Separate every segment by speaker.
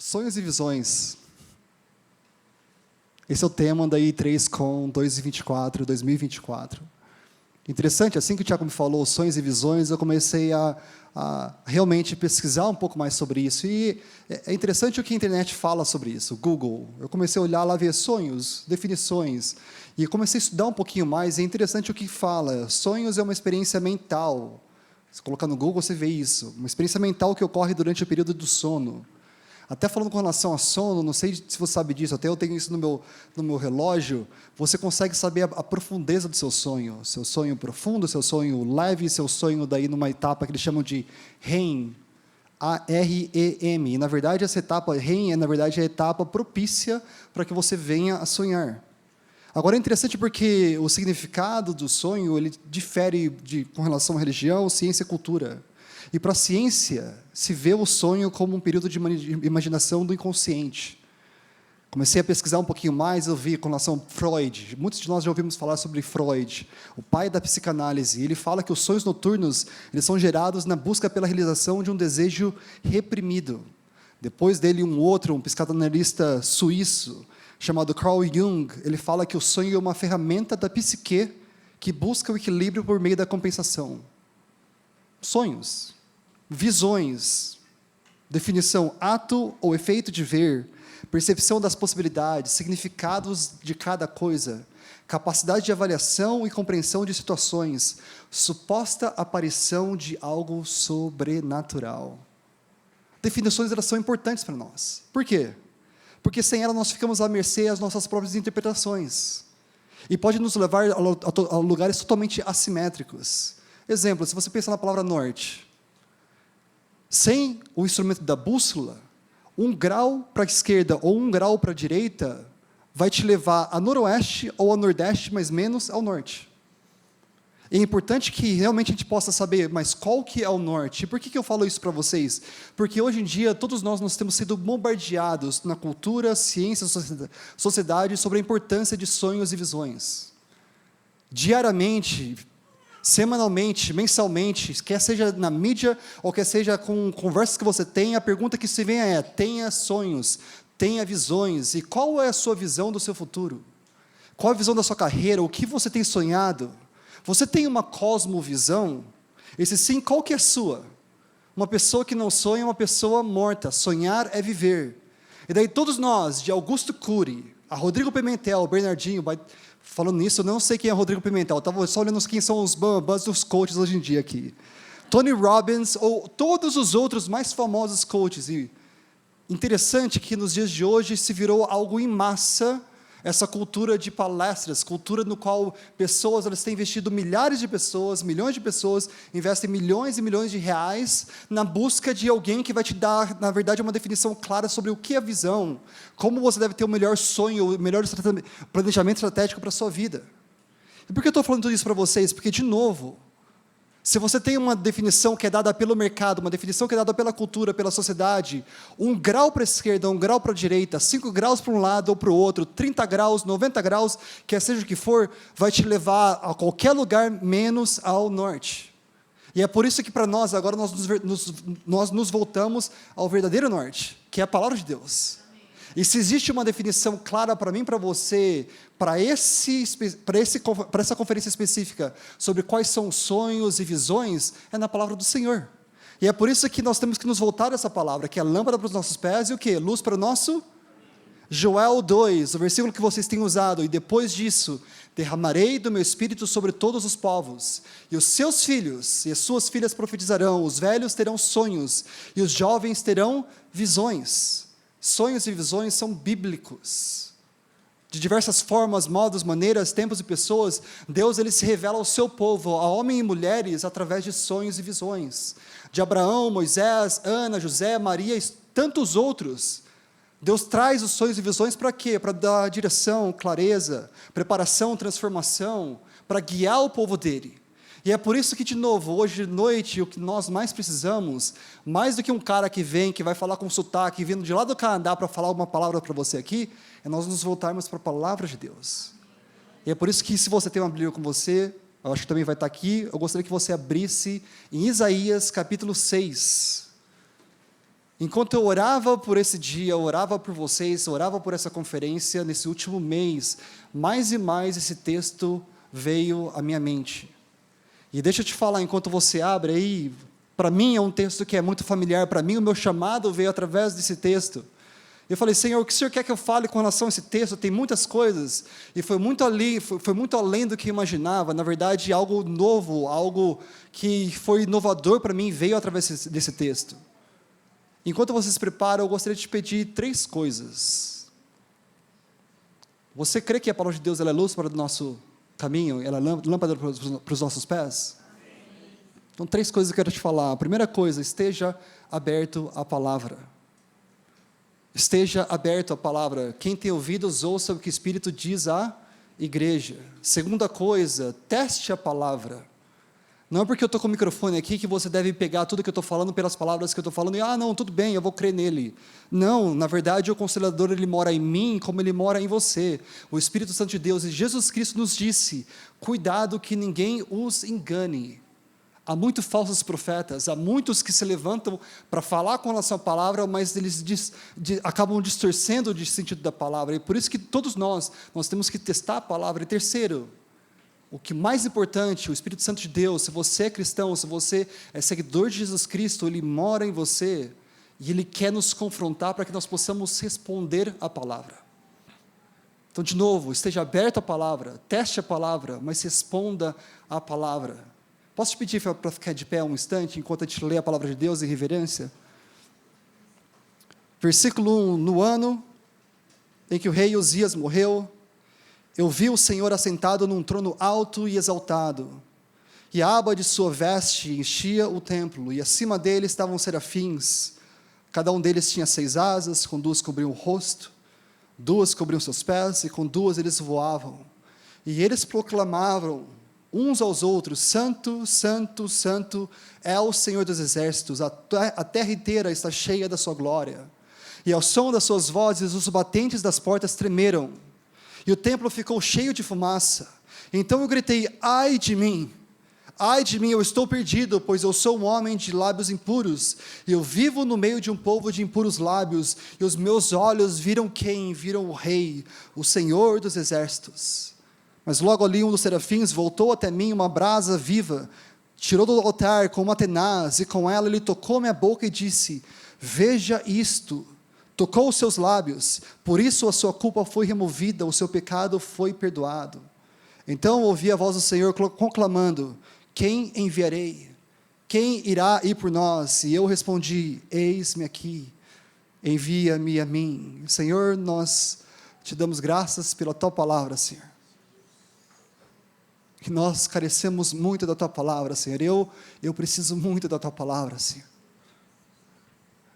Speaker 1: Sonhos e visões. Esse é o tema da I3Com 2024. Interessante, assim que o Tiago me falou, sonhos e visões, eu comecei a realmente pesquisar um pouco mais sobre isso. E é interessante o que a internet fala sobre isso, Google. Eu comecei a olhar lá, ver sonhos, definições, e comecei a estudar um pouquinho mais. É interessante o que fala. Sonhos é uma experiência mental. Se colocar no Google, você vê isso. Uma experiência mental que ocorre durante o período do sono. Até falando com relação a sono, não sei se você sabe disso, até eu tenho isso no meu relógio, você consegue saber a profundeza do seu sonho profundo, seu sonho leve, seu sonho daí numa etapa que eles chamam de REM, A-R-E-M. E, na verdade, essa etapa, REM, é, na verdade, a etapa propícia para que você venha a sonhar. Agora, é interessante porque o significado do sonho, ele difere com relação à religião, ciência e cultura. E para a ciência, se vê o sonho como um período de imaginação do inconsciente. Comecei a pesquisar um pouquinho mais, eu vi com relação a Freud. Muitos de nós já ouvimos falar sobre Freud, o pai da psicanálise. Ele fala que os sonhos noturnos eles são gerados na busca pela realização de um desejo reprimido. Depois dele, um psicanalista suíço, chamado Carl Jung, ele fala que o sonho é uma ferramenta da psique que busca o equilíbrio por meio da compensação. Sonhos. Visões, definição, ato ou efeito de ver, percepção das possibilidades, significados de cada coisa, capacidade de avaliação e compreensão de situações, suposta aparição de algo sobrenatural. Definições, elas são importantes para nós. Por quê? Porque sem elas nós ficamos à mercê das nossas próprias interpretações. E pode nos levar a lugares totalmente assimétricos. Exemplo, se você pensa na palavra norte, sem o instrumento da bússola, 1 grau para a esquerda ou 1 grau para a direita vai te levar a noroeste ou a nordeste, mas menos ao norte. É importante que realmente a gente possa saber, mas qual que é o norte? E por que eu falo isso para vocês? Porque hoje em dia, todos nós temos sido bombardeados na cultura, ciência, sociedade, sobre a importância de sonhos e visões. Diariamente, semanalmente, mensalmente, quer seja na mídia ou quer seja com conversas que você tem, a pergunta que se vem é: tenha sonhos, tenha visões. E qual é a sua visão do seu futuro? Qual a visão da sua carreira? O que você tem sonhado? Você tem uma cosmovisão? E se sim, qual que é a sua? Uma pessoa que não sonha é uma pessoa morta. Sonhar é viver. E daí todos nós, de Augusto Cury, a Rodrigo Pimentel, Bernardinho, falando nisso, eu não sei quem é Rodrigo Pimentel, estava só olhando quem são os bambas dos coaches hoje em dia aqui. Tony Robbins, ou todos os outros mais famosos coaches. E interessante que nos dias de hoje se virou algo em massa, essa cultura de palestras, cultura no qual pessoas, elas têm investido milhares de pessoas, milhões de pessoas, investem milhões e milhões de reais na busca de alguém que vai te dar, na verdade, uma definição clara sobre o que é visão, como você deve ter o melhor sonho, o melhor planejamento estratégico para a sua vida. E por que eu estou falando tudo isso para vocês? Porque, de novo, se você tem uma definição que é dada pelo mercado, uma definição que é dada pela cultura, pela sociedade, 1 grau para a esquerda, 1 grau para a direita, 5 graus para um lado ou para o outro, 30 graus, 90 graus, quer seja o que for, vai te levar a qualquer lugar menos ao norte. E é por isso que para nós, agora nós nos voltamos ao verdadeiro norte, que é a palavra de Deus. E se existe uma definição clara para mim e para você, para essa conferência específica, sobre quais são os sonhos e visões, é na palavra do Senhor. E é por isso que nós temos que nos voltar a essa palavra, que é a lâmpada para os nossos pés e o quê? Luz para o nosso? Joel 2, o versículo que vocês têm usado, e depois disso, derramarei do meu espírito sobre todos os povos, e os seus filhos e as suas filhas profetizarão, os velhos terão sonhos, e os jovens terão visões. Sonhos e visões são bíblicos. De diversas formas, modos, maneiras, tempos e pessoas, Deus ele se revela ao seu povo, a homens e mulheres, através de sonhos e visões. De Abraão, Moisés, Ana, José, Maria e tantos outros. Deus traz os sonhos e visões para quê? Para dar direção, clareza, preparação, transformação, para guiar o povo dele. E é por isso que, de novo, hoje de noite, o que nós mais precisamos, mais do que um cara que vem, que vai falar com sotaque, vindo de lá do Canadá para falar uma palavra para você aqui, é nós nos voltarmos para a palavra de Deus. E é por isso que, se você tem uma Bíblia com você, eu acho que também vai estar aqui, eu gostaria que você abrisse em Isaías capítulo 6. Enquanto eu orava por esse dia, eu orava por vocês, eu orava por essa conferência, nesse último mês, mais e mais esse texto veio à minha mente. E deixa eu te falar, enquanto você abre aí, para mim é um texto que é muito familiar, para mim o meu chamado veio através desse texto. Eu falei, Senhor, o que o Senhor quer que eu fale com relação a esse texto? Tem muitas coisas, e foi muito além do que eu imaginava, na verdade algo novo, algo que foi inovador para mim, veio através desse texto. Enquanto você se prepara, eu gostaria de te pedir 3 coisas. Você crê que a palavra de Deus ela é luz para o nosso caminho? Ela é lâmpada para os nossos pés? Então, 3 coisas que eu quero te falar. A primeira coisa, esteja aberto à palavra. Esteja aberto à palavra. Quem tem ouvidos, ouça o que o Espírito diz à igreja. Segunda coisa, teste a palavra. Não é porque eu estou com o microfone aqui que você deve pegar tudo que eu estou falando pelas palavras que eu estou falando e, não, tudo bem, eu vou crer nele. Não, na verdade o Consolador, ele mora em mim como ele mora em você. O Espírito Santo de Deus, e Jesus Cristo nos disse, cuidado que ninguém os engane. Há muitos falsos profetas, há muitos que se levantam para falar com relação à palavra, mas eles acabam distorcendo o sentido da palavra, e por isso que todos nós temos que testar a palavra. E terceiro, o que mais importante, o Espírito Santo de Deus, se você é cristão, se você é seguidor de Jesus Cristo, ele mora em você, e ele quer nos confrontar para que nós possamos responder à palavra. Então, de novo, esteja aberto à palavra, teste a palavra, mas responda à palavra. Posso te pedir para ficar de pé um instante, enquanto a gente lê a palavra de Deus em reverência? Versículo 1, no ano em que o rei Uzias morreu, eu vi o Senhor assentado num trono alto e exaltado, e a aba de sua veste enchia o templo, e acima dele estavam serafins, cada um deles tinha 6 asas, com 2 cobriam o rosto, 2 cobriam seus pés, e com 2 eles voavam, e eles proclamavam uns aos outros, santo, santo, santo é o Senhor dos exércitos, a terra inteira está cheia da sua glória, e ao som das suas vozes, os batentes das portas tremeram, e o templo ficou cheio de fumaça. Então eu gritei, ai de mim, eu estou perdido, pois eu sou um homem de lábios impuros, e eu vivo no meio de um povo de impuros lábios, e os meus olhos viram quem? Viram o Rei, o Senhor dos exércitos. Mas logo ali um dos serafins voltou até mim uma brasa viva, tirou do altar com uma tenaz, e com ela ele tocou minha boca e disse, veja isto, tocou os seus lábios, por isso a sua culpa foi removida, o seu pecado foi perdoado. Então ouvi a voz do Senhor conclamando, quem enviarei? Quem irá ir por nós? E eu respondi, eis-me aqui, envia-me a mim. Senhor, nós te damos graças pela tua palavra, Senhor. Que nós carecemos muito da tua palavra, Senhor. Eu preciso muito da tua palavra, Senhor.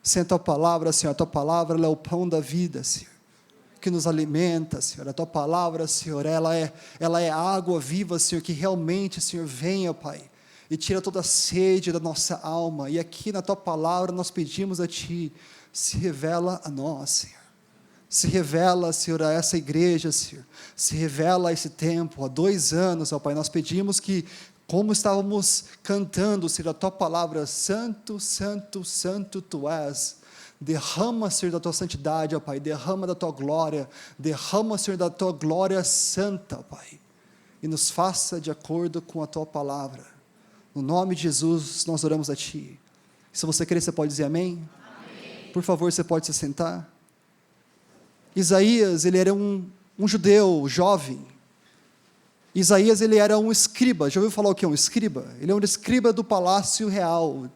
Speaker 1: Sem a tua palavra, Senhor, a tua palavra ela é o pão da vida, Senhor, que nos alimenta, Senhor. A tua palavra, Senhor, ela é a água viva, Senhor, que realmente, Senhor, venha, Pai, e tira toda a sede da nossa alma. E aqui na tua palavra nós pedimos a ti, se revela a nós, Senhor. Se revela, Senhor, a essa igreja, Senhor. Se revela a esse tempo. Há 2 anos, ó Pai, nós pedimos que, como estávamos cantando, Senhor, a tua palavra, santo, santo, santo tu és. Derrama, Senhor, da tua santidade, ó Pai. Derrama da tua glória. Derrama, Senhor, da tua glória santa, ó Pai. E nos faça de acordo com a tua palavra. No nome de Jesus, nós oramos a ti. Se você querer, você pode dizer amém? Amém. Por favor, você pode se sentar. Isaías, ele era um judeu jovem. Isaías, ele era um escriba. Já ouviu falar o que é um escriba? Ele é um escriba do palácio real.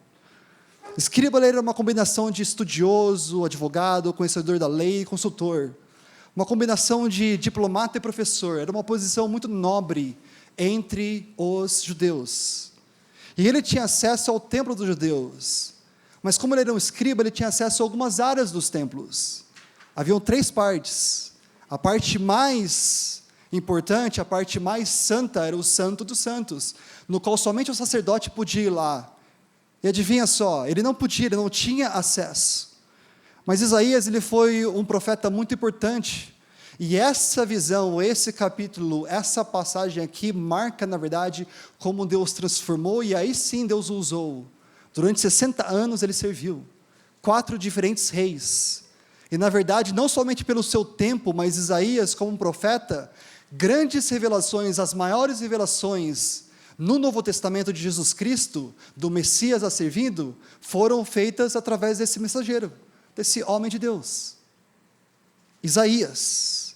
Speaker 1: Escriba, ele era uma combinação de estudioso, advogado, conhecedor da lei e consultor. Uma combinação de diplomata e professor. Era uma posição muito nobre entre os judeus. E ele tinha acesso ao templo dos judeus. Mas como ele era um escriba, ele tinha acesso a algumas áreas dos templos. Haviam 3 partes. A parte mais importante, a parte mais santa, era o Santo dos Santos, no qual somente o sacerdote podia ir lá. E adivinha só, ele não podia, ele não tinha acesso. Mas Isaías, ele foi um profeta muito importante. E essa visão, esse capítulo, essa passagem aqui, marca, na verdade, como Deus transformou, e aí sim Deus o usou. Durante 60 anos ele serviu. 4 diferentes reis. E na verdade, não somente pelo seu tempo, mas Isaías como um profeta, grandes revelações, as maiores revelações no Novo Testamento de Jesus Cristo, do Messias a ser vindo, foram feitas através desse mensageiro, desse homem de Deus. Isaías,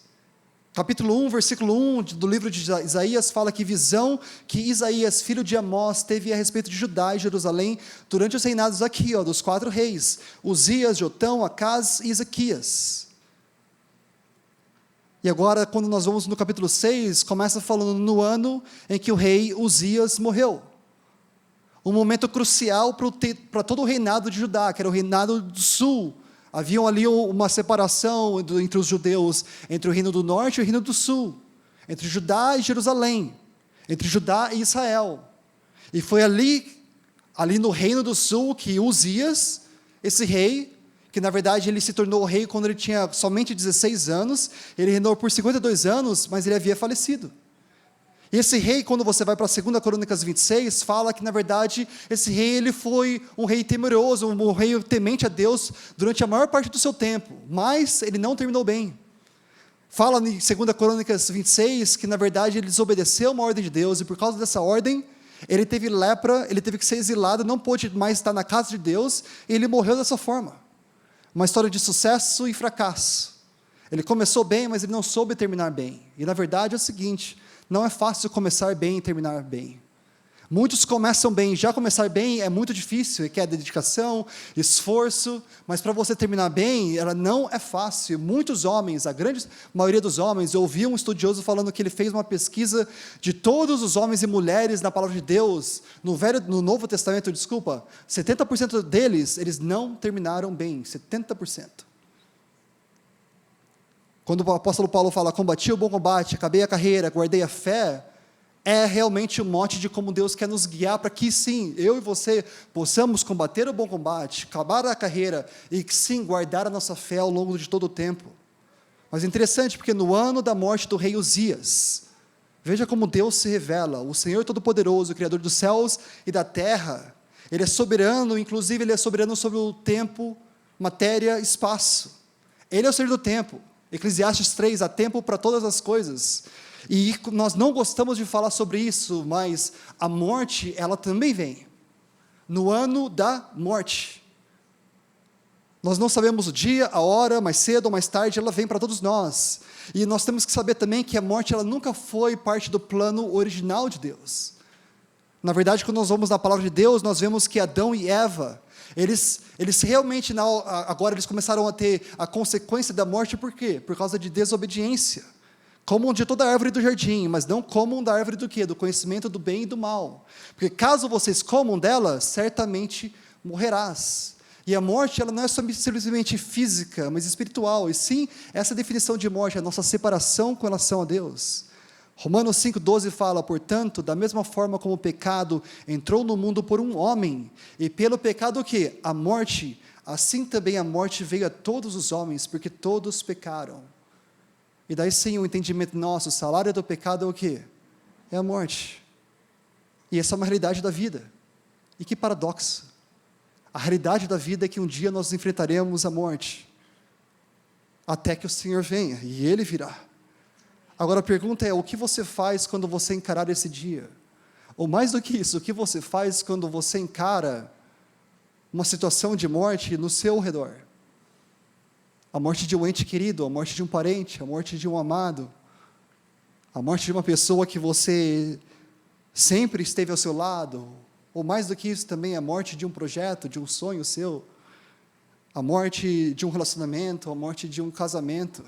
Speaker 1: capítulo 1, versículo 1 do livro de Isaías, fala que visão que Isaías, filho de Amós, teve a respeito de Judá e Jerusalém, durante os reinados aqui, dos 4 reis, Uzias, Jotão, Acaz e Ezequias. E agora, quando nós vamos no capítulo 6, começa falando no ano em que o rei Uzias morreu. Um momento crucial para todo o reinado de Judá, que era o reinado do sul. Havia ali uma separação entre os judeus, entre o reino do norte e o reino do sul, entre Judá e Jerusalém, entre Judá e Israel. E foi ali no reino do sul, que Uzias, esse rei, que na verdade ele se tornou rei quando ele tinha somente 16 anos, ele reinou por 52 anos, mas ele havia falecido. E esse rei, quando você vai para 2 Crônicas 26, fala que na verdade esse rei ele foi um rei temeroso, um rei temente a Deus durante a maior parte do seu tempo, mas ele não terminou bem. Fala em 2 Crônicas 26 que na verdade ele desobedeceu uma ordem de Deus, e por causa dessa ordem, ele teve lepra, ele teve que ser exilado, não pôde mais estar na casa de Deus, e ele morreu dessa forma. Uma história de sucesso e fracasso. Ele começou bem, mas ele não soube terminar bem. E na verdade é o seguinte, não é fácil começar bem e terminar bem. Muitos começam bem, já começar bem é muito difícil, requer dedicação, esforço, mas para você terminar bem, ela não é fácil. Muitos homens, a grande maioria dos homens, eu ouvi um estudioso falando que ele fez uma pesquisa de todos os homens e mulheres na palavra de Deus, no Novo Testamento, 70% deles, eles não terminaram bem, 70%. Quando o apóstolo Paulo fala, combati o bom combate, acabei a carreira, guardei a fé, é realmente o mote de como Deus quer nos guiar para que sim, eu e você possamos combater o bom combate, acabar a carreira e que sim, guardar a nossa fé ao longo de todo o tempo. Mas é interessante porque no ano da morte do rei Uzias, veja como Deus se revela, o Senhor Todo-Poderoso, o Criador dos céus e da terra, Ele é soberano, inclusive Ele é soberano sobre o tempo, matéria, espaço. Ele é o Senhor do tempo. Eclesiastes 3, há tempo para todas as coisas. E nós não gostamos de falar sobre isso, mas a morte, ela também vem. No ano da morte. Nós não sabemos o dia, a hora, mais cedo ou mais tarde, ela vem para todos nós. E nós temos que saber também que a morte, ela nunca foi parte do plano original de Deus. Na verdade, quando nós vamos na palavra de Deus, nós vemos que Adão e Eva, eles realmente, agora eles começaram a ter a consequência da morte, por quê? Por causa de desobediência. Comam de toda a árvore do jardim, mas não comam da árvore do quê? Do conhecimento do bem e do mal. Porque caso vocês comam dela, certamente morrerás. E a morte, ela não é simplesmente física, mas espiritual. E sim, essa definição de morte é a nossa separação com relação a Deus. Romanos 5,12 fala, portanto, da mesma forma como o pecado entrou no mundo por um homem, e pelo pecado o quê? A morte, assim também a morte veio a todos os homens, porque todos pecaram. E daí sim o entendimento nosso, o salário do pecado é o quê? É a morte. E essa é uma realidade da vida. E que paradoxo. A realidade da vida é que um dia nós enfrentaremos a morte. Até que o Senhor venha, e Ele virá. Agora a pergunta é, o que você faz quando você encarar esse dia? Ou mais do que isso, o que você faz quando você encara uma situação de morte no seu redor? A morte de um ente querido, a morte de um parente, a morte de um amado, a morte de uma pessoa que você sempre esteve ao seu lado, ou mais do que isso também, a morte de um projeto, de um sonho seu, a morte de um relacionamento, a morte de um casamento,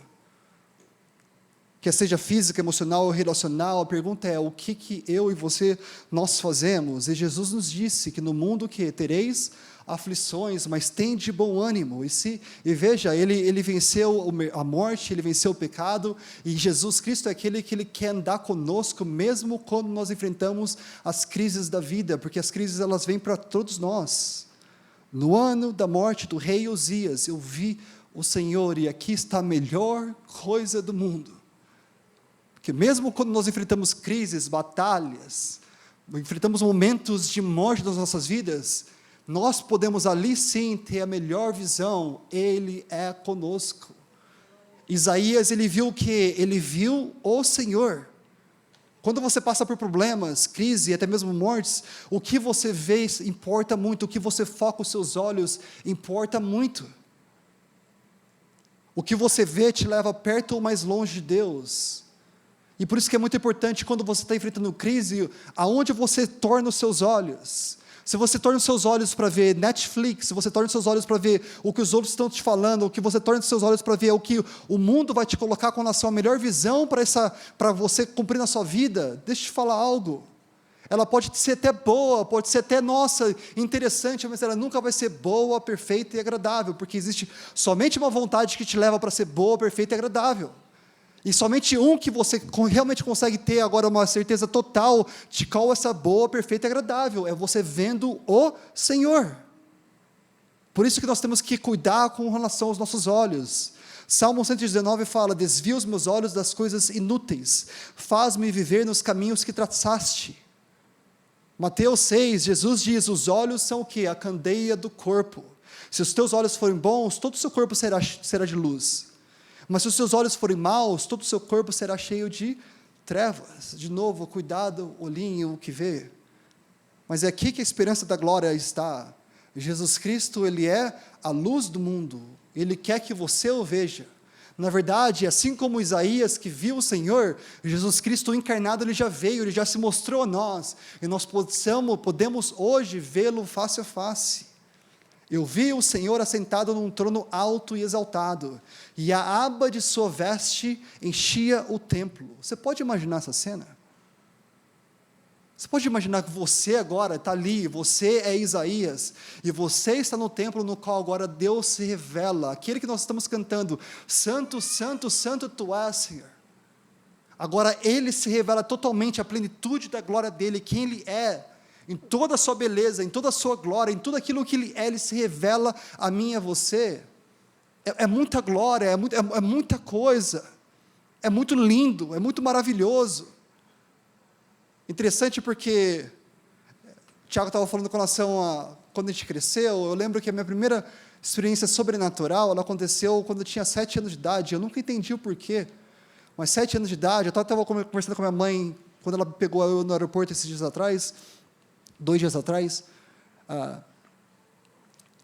Speaker 1: quer seja física, emocional ou relacional. A pergunta é, o que eu e você, nós fazemos? E Jesus nos disse que no mundo que tereis aflições, mas tende bom ânimo. E veja, ele venceu a morte, Ele venceu o pecado, e Jesus Cristo é aquele que Ele quer andar conosco, mesmo quando nós enfrentamos as crises da vida, porque as crises elas vêm para todos nós. No ano da morte do rei Uzias, eu vi o Senhor, e aqui está a melhor coisa do mundo, porque mesmo quando nós enfrentamos crises, batalhas, enfrentamos momentos de morte nas nossas vidas, nós podemos ali sim ter a melhor visão, Ele é conosco. Isaías, ele viu o quê? Ele viu o Senhor. Quando você passa por problemas, crise, até mesmo mortes, o que você vê importa muito, o que você foca os seus olhos importa muito. O que você vê te leva perto ou mais longe de Deus. E por isso que é muito importante, quando você está enfrentando crise, aonde você torna os seus olhos. Se você torna os seus olhos para ver Netflix, se você torna os seus olhos para ver o que os outros estão te falando, o que você torna os seus olhos para ver o que o mundo vai te colocar com relação à melhor visão para você cumprir na sua vida, deixa eu te falar algo. Ela pode ser até boa, pode ser até, nossa, interessante, mas ela nunca vai ser boa, perfeita e agradável, porque existe somente uma vontade que te leva para ser boa, perfeita e agradável. E somente um que você realmente consegue ter agora uma certeza total de qual é essa boa, perfeita e agradável, é você vendo o Senhor. Por isso que nós temos que cuidar com relação aos nossos olhos. Salmo 119 fala: desvia os meus olhos das coisas inúteis, faz-me viver nos caminhos que traçaste. Mateus 6, Jesus diz: os olhos são o quê? A candeia do corpo. Se os teus olhos forem bons, todo o seu corpo será de luz. Mas se os seus olhos forem maus, todo o seu corpo será cheio de trevas. De novo, cuidado, olhinho, o que vê. Mas é aqui que a esperança da glória está. Jesus Cristo, Ele é a luz do mundo. Ele quer que você o veja. Na verdade, assim como Isaías que viu o Senhor, Jesus Cristo encarnado, Ele já veio, Ele já se mostrou a nós. E nós podemos hoje vê-lo face a face. Eu vi o Senhor assentado num trono alto e exaltado, e a aba de sua veste enchia o templo. Você pode imaginar essa cena? Você pode imaginar que você agora está ali, você é Isaías, e você está no templo no qual agora Deus se revela, aquele que nós estamos cantando, Santo, Santo, Santo Tu és, Senhor. Agora Ele se revela totalmente, a plenitude da glória dEle, quem Ele é, em toda a sua beleza, em toda a sua glória, em tudo aquilo que Ele se revela a mim e a você. É muita glória, é muita coisa, é muito lindo, é muito maravilhoso. Interessante porque o Tiago estava falando com relação a quando a gente cresceu. Eu lembro que a minha primeira experiência sobrenatural, ela aconteceu quando eu tinha 7 anos de idade. Eu nunca entendi o porquê, mas 7 anos de idade, eu estava conversando com a minha mãe, quando ela pegou eu no aeroporto esses dias atrás, 2 dias atrás,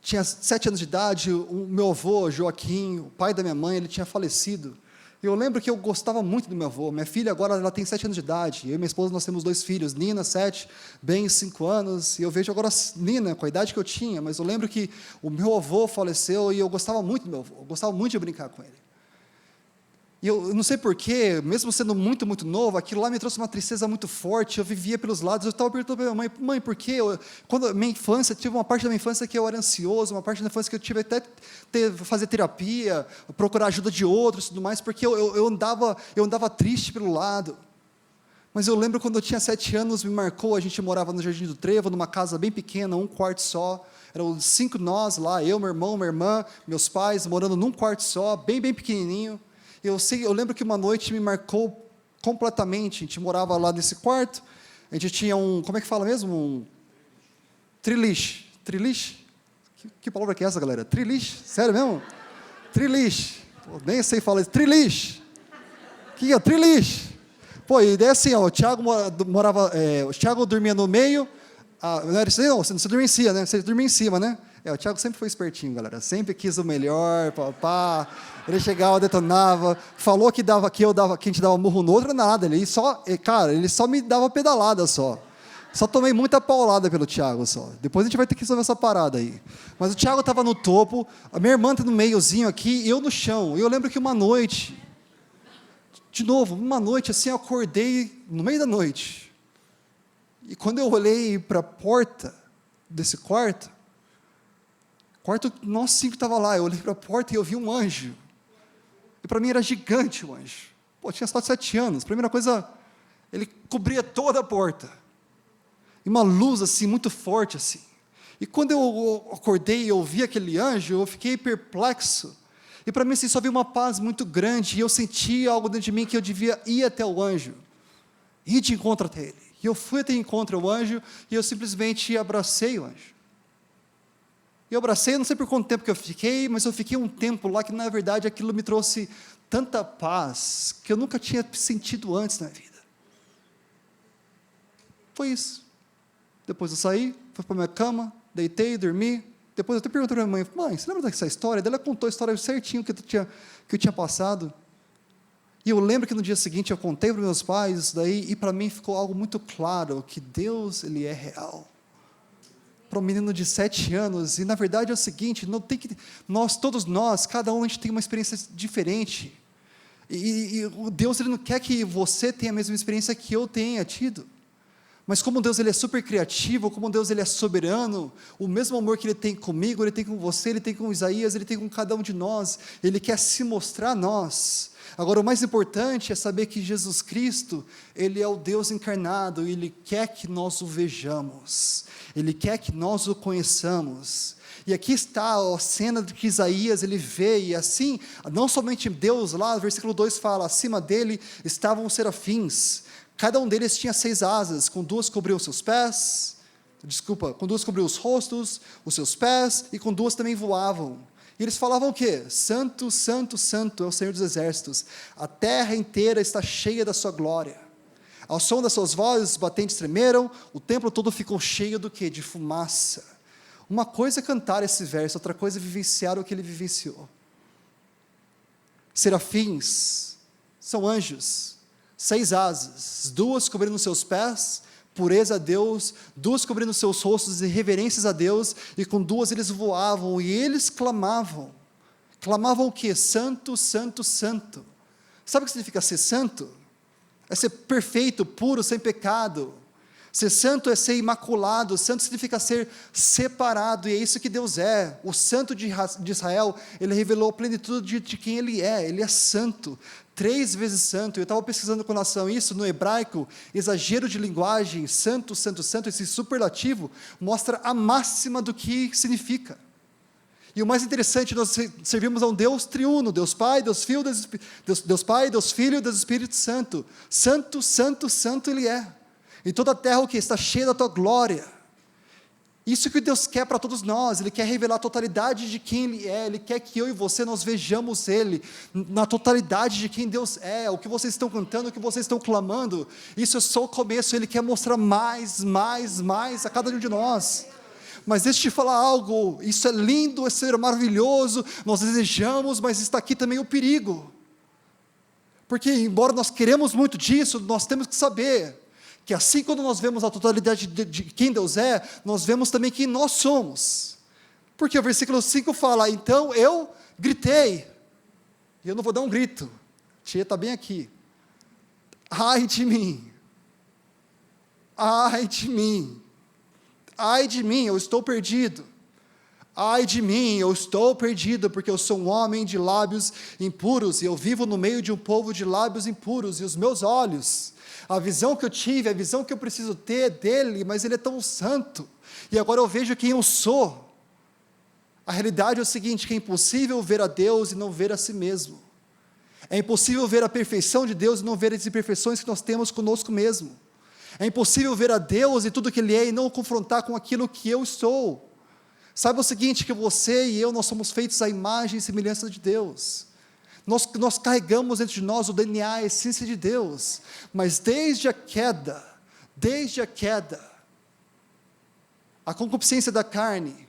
Speaker 1: tinha 7 anos de idade, o meu avô, Joaquim, o pai da minha mãe, ele tinha falecido. Eu lembro que eu gostava muito do meu avô. Minha filha agora ela tem 7 anos de idade. Eu e minha esposa, nós temos 2 filhos, Nina, 7, Ben, 5 anos. E eu vejo agora Nina, com a idade que eu tinha, mas eu lembro que o meu avô faleceu e eu gostava muito do meu avô. Eu gostava muito de brincar com ele. E eu não sei porquê, mesmo sendo muito, muito novo, aquilo lá me trouxe uma tristeza muito forte, eu vivia pelos lados, eu estava perguntando para minha mãe, por quê? Quando minha infância, tive uma parte da minha infância que eu era ansioso, uma parte da infância que eu tive até fazer terapia, procurar ajuda de outros e tudo mais, porque eu andava triste pelo lado. Mas eu lembro quando eu tinha 7 anos, me marcou, a gente morava no Jardim do Trevo, numa casa bem pequena, 1 quarto só, eram 5 nós lá, eu, meu irmão, minha irmã, meus pais, morando num quarto só, bem, bem pequenininho. Eu lembro que uma noite me marcou completamente. A gente morava lá nesse quarto, a gente tinha como é que fala mesmo? Um triliche. Triliche? Que palavra que é essa, galera? Triliche? Sério mesmo? Triliche. Nem sei falar isso. Triliche. O que é triliche? Pô, e daí assim, ó, o Thiago o Thiago dormia no meio, não era isso aí, não, você dormia em cima, né? Você dormia em cima, né? O Thiago sempre foi espertinho, galera, sempre quis o melhor, papá, ele chegava, detonava, falou que a gente dava murro no outro, nada, ele só me dava pedalada só tomei muita paulada pelo Thiago só, depois a gente vai ter que resolver essa parada aí, mas o Thiago estava no topo, a minha irmã está no meiozinho aqui, e eu no chão, e eu lembro que uma noite, de novo, assim, eu acordei no meio da noite, e quando eu olhei para a porta desse quarto, nós 5 estava lá, eu olhei para a porta e eu vi um anjo. E para mim era gigante o anjo. Pô, tinha só 7 anos. Primeira coisa, ele cobria toda a porta. E uma luz assim, muito forte assim. E quando eu acordei e eu vi aquele anjo, eu fiquei perplexo. E para mim assim, só vi uma paz muito grande. E eu senti algo dentro de mim que eu devia ir até o anjo. Ir de encontro até ele. E eu fui até encontro ao anjo e eu simplesmente abracei o anjo. E eu abracei, não sei por quanto tempo que eu fiquei, mas eu fiquei um tempo lá que, na verdade, aquilo me trouxe tanta paz que eu nunca tinha sentido antes na vida. Foi isso. Depois eu saí, fui para minha cama, deitei, dormi. Depois eu até perguntei para minha mãe, você lembra dessa história? Daí ela contou a história certinho que eu tinha passado. E eu lembro que no dia seguinte eu contei para meus pais isso daí, e para mim ficou algo muito claro, que Deus, Ele é real. Para um menino de 7 anos, e na verdade é o seguinte, não tem que, todos nós, cada um a gente tem uma experiência diferente, e o Deus, Ele não quer que você tenha a mesma experiência que eu tenha tido, mas como Deus, Ele é super criativo, como Deus, Ele é soberano, o mesmo amor que Ele tem comigo, Ele tem com você, Ele tem com Isaías, Ele tem com cada um de nós, Ele quer se mostrar a nós. Agora, o mais importante é saber que Jesus Cristo, Ele é o Deus encarnado, e Ele quer que nós o vejamos, Ele quer que nós o conheçamos. E aqui está a cena de que Isaías, ele vê, e assim, não somente Deus, lá no versículo 2 fala, acima dele estavam os serafins, cada um deles tinha 6 asas, com 2 cobriam seus pés, com 2 cobriam os rostos, os seus pés, e com 2 também voavam. E eles falavam o quê? Santo, santo, santo é o Senhor dos exércitos, a terra inteira está cheia da sua glória. Ao som das suas vozes, os batentes tremeram, o templo todo ficou cheio do quê? De fumaça. Uma coisa é cantar esse verso, outra coisa é vivenciar o que ele vivenciou. Serafins são anjos, 6 asas, 2 cobrindo os seus pés, pureza a Deus, 2 cobrindo os seus rostos e reverências a Deus, e com 2 eles voavam, e eles clamavam o quê? Santo, santo, santo. Sabe o que significa ser santo? É ser perfeito, puro, sem pecado. Ser santo é ser imaculado, santo significa ser separado, e é isso que Deus é. O santo de Israel, ele revelou a plenitude de quem ele é santo, 3 vezes santo. Eu estava pesquisando com relação a isso, no hebraico, exagero de linguagem, santo, santo, santo, esse superlativo, mostra a máxima do que significa. E o mais interessante, nós servimos a um Deus triuno, Deus Pai, Deus Filho, Deus Pai, Deus Filho e Deus Espírito Santo. Santo, santo, santo Ele é. E toda a terra o que? Está cheia da tua glória. Isso que Deus quer para todos nós, Ele quer revelar a totalidade de quem Ele é, Ele quer que eu e você, nós vejamos Ele, na totalidade de quem Deus é, o que vocês estão cantando, o que vocês estão clamando, isso é só o começo, Ele quer mostrar mais a cada um de nós. Mas deixa eu te falar algo, isso é lindo, isso é maravilhoso, nós desejamos, mas está aqui também o perigo, porque embora nós queremos muito disso, nós temos que saber, que assim quando nós vemos a totalidade de quem Deus é, nós vemos também quem nós somos, porque o versículo 5 fala, então eu gritei, e eu não vou dar um grito, tia está bem aqui, ai de mim, ai de mim, ai de mim, eu estou perdido, ai de mim, eu estou perdido, porque eu sou um homem de lábios impuros, e eu vivo no meio de um povo de lábios impuros, e os meus olhos, a visão que eu tive, a visão que eu preciso ter dele, mas ele é tão santo, e agora eu vejo quem eu sou. A realidade é o seguinte, que é impossível ver a Deus e não ver a si mesmo, é impossível ver a perfeição de Deus e não ver as imperfeições que nós temos conosco mesmo, é impossível ver a Deus e tudo que Ele é e não o confrontar com aquilo que eu sou. Saiba o seguinte, que você e eu, nós somos feitos à imagem e semelhança de Deus, nós carregamos dentro de nós o DNA, a essência de Deus, mas desde a queda, a concupiscência da carne,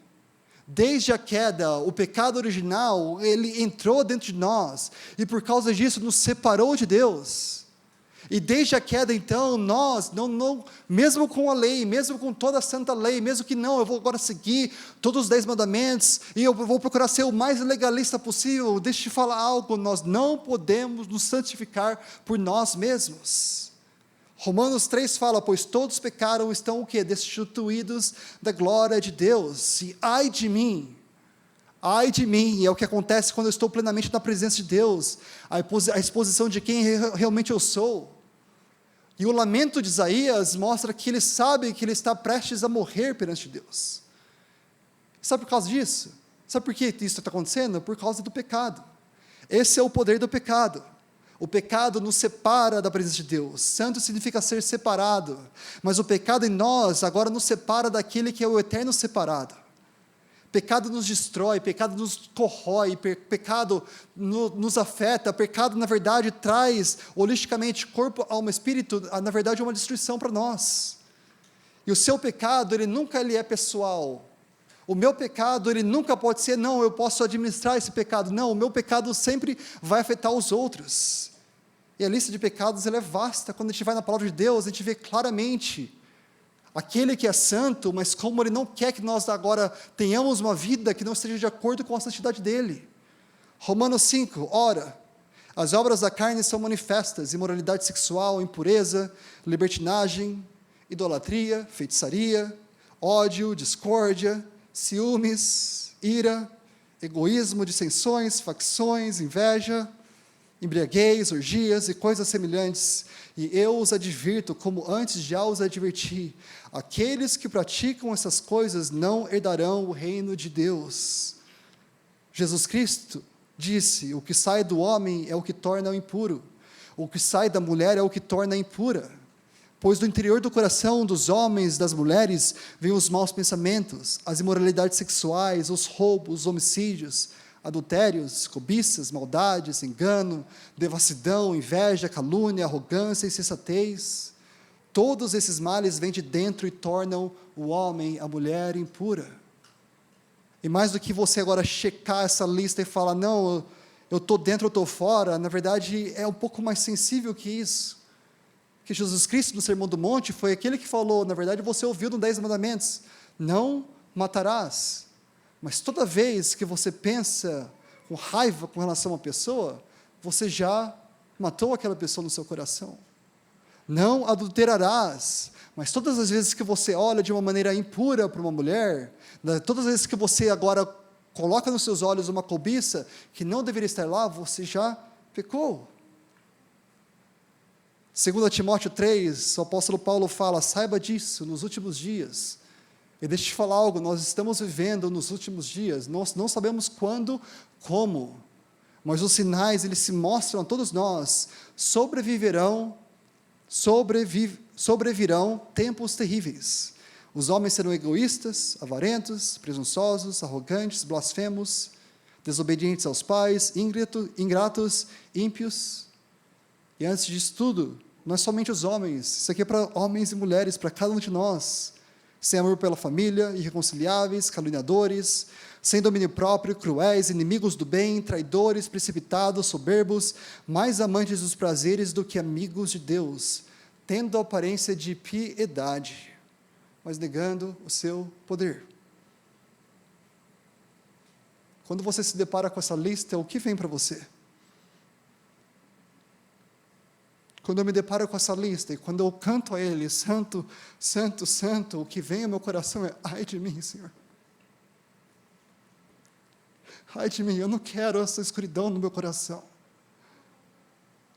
Speaker 1: desde a queda, o pecado original, ele entrou dentro de nós, e por causa disso nos separou de Deus, e desde a queda então, nós, mesmo com a lei, mesmo com toda a santa lei, mesmo que eu vou agora seguir todos os 10 mandamentos, e eu vou procurar ser o mais legalista possível, deixa eu te falar algo, nós não podemos nos santificar por nós mesmos. Romanos 3 fala, pois todos pecaram, estão o quê? Destituídos da glória de Deus, e ai de mim, é o que acontece quando eu estou plenamente na presença de Deus, a exposição de quem realmente eu sou. E o lamento de Isaías mostra que ele sabe que ele está prestes a morrer perante Deus. Sabe por causa disso? Sabe por que isso está acontecendo? Por causa do pecado. Esse é o poder do pecado. O pecado nos separa da presença de Deus. Santo significa ser separado, mas o pecado em nós agora nos separa daquele que é o eterno separado. Pecado nos destrói, pecado nos corrói, pecado nos afeta, pecado, na verdade, traz, holisticamente, corpo, alma, espírito, na verdade, uma destruição para nós. E o seu pecado, ele nunca é pessoal. O meu pecado, ele nunca pode ser, não, eu posso administrar esse pecado. Não, o meu pecado sempre vai afetar os outros. E a lista de pecados, ela é vasta. Quando a gente vai na palavra de Deus, a gente vê claramente aquele que é santo, mas como ele não quer que nós agora tenhamos uma vida que não esteja de acordo com a santidade dele. Romanos 5, ora, as obras da carne são manifestas: imoralidade sexual, impureza, libertinagem, idolatria, feitiçaria, ódio, discórdia, ciúmes, ira, egoísmo, dissensões, facções, inveja, embriaguez, orgias e coisas semelhantes. E eu os advirto, como antes já os adverti, aqueles que praticam essas coisas não herdarão o reino de Deus. Jesus Cristo disse: o que sai do homem é o que torna-o impuro, o que sai da mulher é o que torna impura. Pois do interior do coração dos homens e das mulheres vêm os maus pensamentos, as imoralidades sexuais, os roubos, os homicídios, adultérios, cobiças, maldades, engano, devassidão, inveja, calúnia, arrogância, insensatez. Todos esses males vêm de dentro e tornam o homem, a mulher impura. E mais do que você agora checar essa lista e falar, não, eu estou dentro, eu estou fora, na verdade é um pouco mais sensível que isso. Que Jesus Cristo no Sermão do Monte foi aquele que falou, na verdade você ouviu no 10 mandamentos, não matarás. Mas toda vez que você pensa com raiva com relação a uma pessoa, você já matou aquela pessoa no seu coração. Não adulterarás. Mas todas as vezes que você olha de uma maneira impura para uma mulher, todas as vezes que você agora coloca nos seus olhos uma cobiça que não deveria estar lá, você já pecou. 2 Timóteo 3, o apóstolo Paulo fala, saiba disso nos últimos dias. E deixa eu te falar algo, nós estamos vivendo nos últimos dias, nós não sabemos quando, como, mas os sinais, eles se mostram a todos nós, sobrevirão tempos terríveis. Os homens serão egoístas, avarentos, presunçosos, arrogantes, blasfemos, desobedientes aos pais, ingratos, ímpios. E antes disso tudo, não é somente os homens, isso aqui é para homens e mulheres, para cada um de nós, sem amor pela família, irreconciliáveis, caluniadores, sem domínio próprio, cruéis, inimigos do bem, traidores, precipitados, soberbos, mais amantes dos prazeres do que amigos de Deus, tendo a aparência de piedade, mas negando o seu poder. Quando você se depara com essa lista, o que vem para você? Quando eu me deparo com essa lista, e quando eu canto a Ele, santo, santo, santo, o que vem ao meu coração é, ai de mim, Senhor. Ai de mim, eu não quero essa escuridão no meu coração.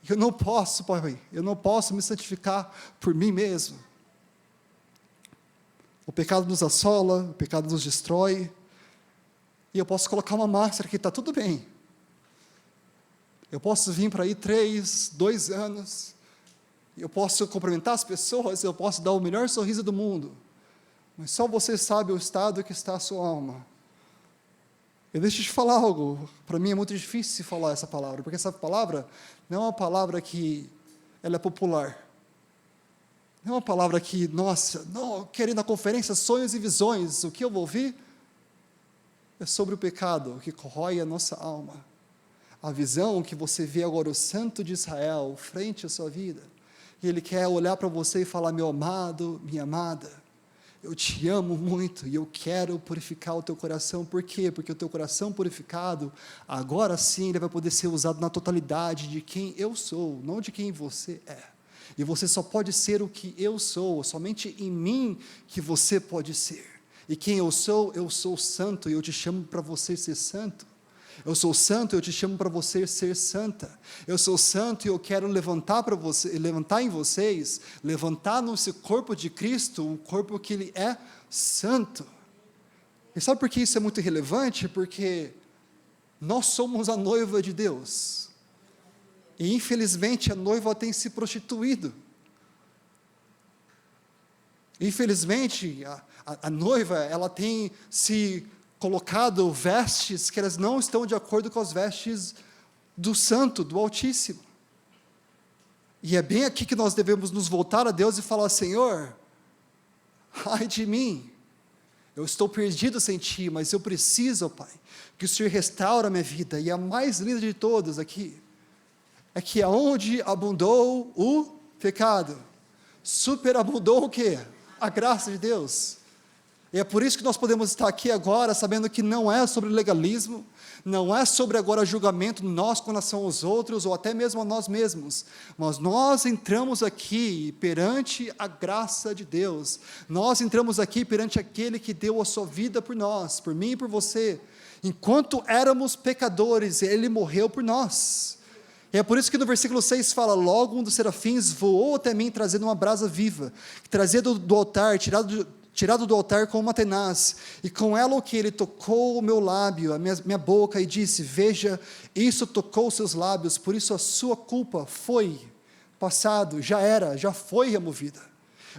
Speaker 1: Eu não posso, Pai, eu não posso me santificar por mim mesmo. O pecado nos assola, o pecado nos destrói, e eu posso colocar uma máscara que está tudo bem. Eu posso vir para aí 3, 2 anos, eu posso cumprimentar as pessoas, eu posso dar o melhor sorriso do mundo, mas só você sabe o estado que está a sua alma. Eu deixo te falar algo, para mim é muito difícil falar essa palavra, porque essa palavra não é uma palavra que ela é popular, não é uma palavra que, nossa, não, quero ir na conferência Sonhos e Visões, o que eu vou ouvir é sobre o pecado que corrói a nossa alma, a visão que você vê agora o Santo de Israel frente à sua vida, e Ele quer olhar para você e falar, meu amado, minha amada, eu te amo muito, e eu quero purificar o teu coração. Por quê? Porque o teu coração purificado, agora sim, ele vai poder ser usado na totalidade de quem eu sou, não de quem você é, e você só pode ser o que eu sou, somente em mim que você pode ser, e quem eu sou santo, e eu te chamo para você ser santo. Eu sou santo, eu te chamo para você ser santa. Eu sou santo e eu quero levantar em vocês, levantar nesse corpo de Cristo, um corpo que Ele é santo. E sabe por que isso é muito relevante? Porque nós somos a noiva de Deus. E infelizmente a noiva tem se prostituído. Infelizmente a noiva, ela tem se colocado vestes que elas não estão de acordo com as vestes do Santo, do Altíssimo. E é bem aqui que nós devemos nos voltar a Deus e falar: Senhor, ai de mim, eu estou perdido sem Ti, mas eu preciso, ó Pai, que o Senhor restaure a minha vida. E a mais linda de todas aqui, é que aonde abundou o pecado, superabundou o quê? A graça de Deus. E é por isso que nós podemos estar aqui agora, sabendo que não é sobre legalismo, não é sobre agora julgamento nós com relação aos outros, ou até mesmo a nós mesmos, mas nós entramos aqui perante a graça de Deus, nós entramos aqui perante aquele que deu a sua vida por nós, por mim e por você, enquanto éramos pecadores, Ele morreu por nós. E é por isso que no versículo 6 fala: logo um dos serafins voou até mim, trazendo uma brasa viva, trazia do altar, tirado do altar com uma tenaz, e com ela o que? Ele tocou o meu lábio, a minha boca, e disse: veja, isso tocou os seus lábios, por isso a sua culpa foi passado, já era, já foi removida,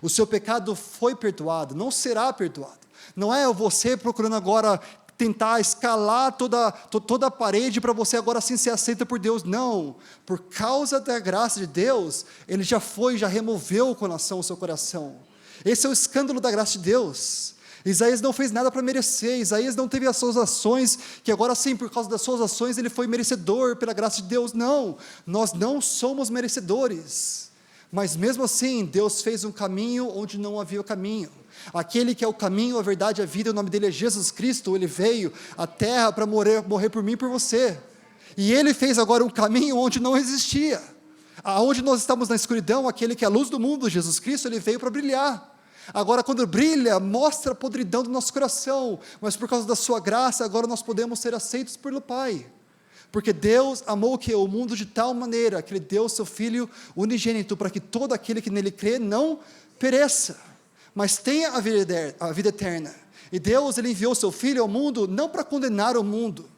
Speaker 1: o seu pecado foi perdoado, não será perdoado. Não é você procurando agora tentar escalar toda a parede para você agora sim ser aceita por Deus. Não, por causa da graça de Deus, Ele já removeu com relação ao seu coração. Esse é o escândalo da graça de Deus. Isaías não fez nada para merecer, Isaías não teve as suas ações, que agora sim, por causa das suas ações, ele foi merecedor pela graça de Deus. Não, nós não somos merecedores, mas mesmo assim, Deus fez um caminho onde não havia o caminho. Aquele que é o caminho, a verdade e a vida, o nome dele é Jesus Cristo. Ele veio à terra para morrer por mim e por você, e Ele fez agora um caminho onde não existia. Aonde nós estamos na escuridão, aquele que é a luz do mundo, Jesus Cristo, Ele veio para brilhar. Agora, quando brilha, mostra a podridão do nosso coração, mas por causa da sua graça, agora nós podemos ser aceitos pelo Pai, porque Deus amou o mundo de tal maneira, que Ele deu o seu Filho unigênito, para que todo aquele que nele crê não pereça, mas tenha a vida eterna. E Deus, Ele enviou o seu Filho ao mundo, não para condenar o mundo,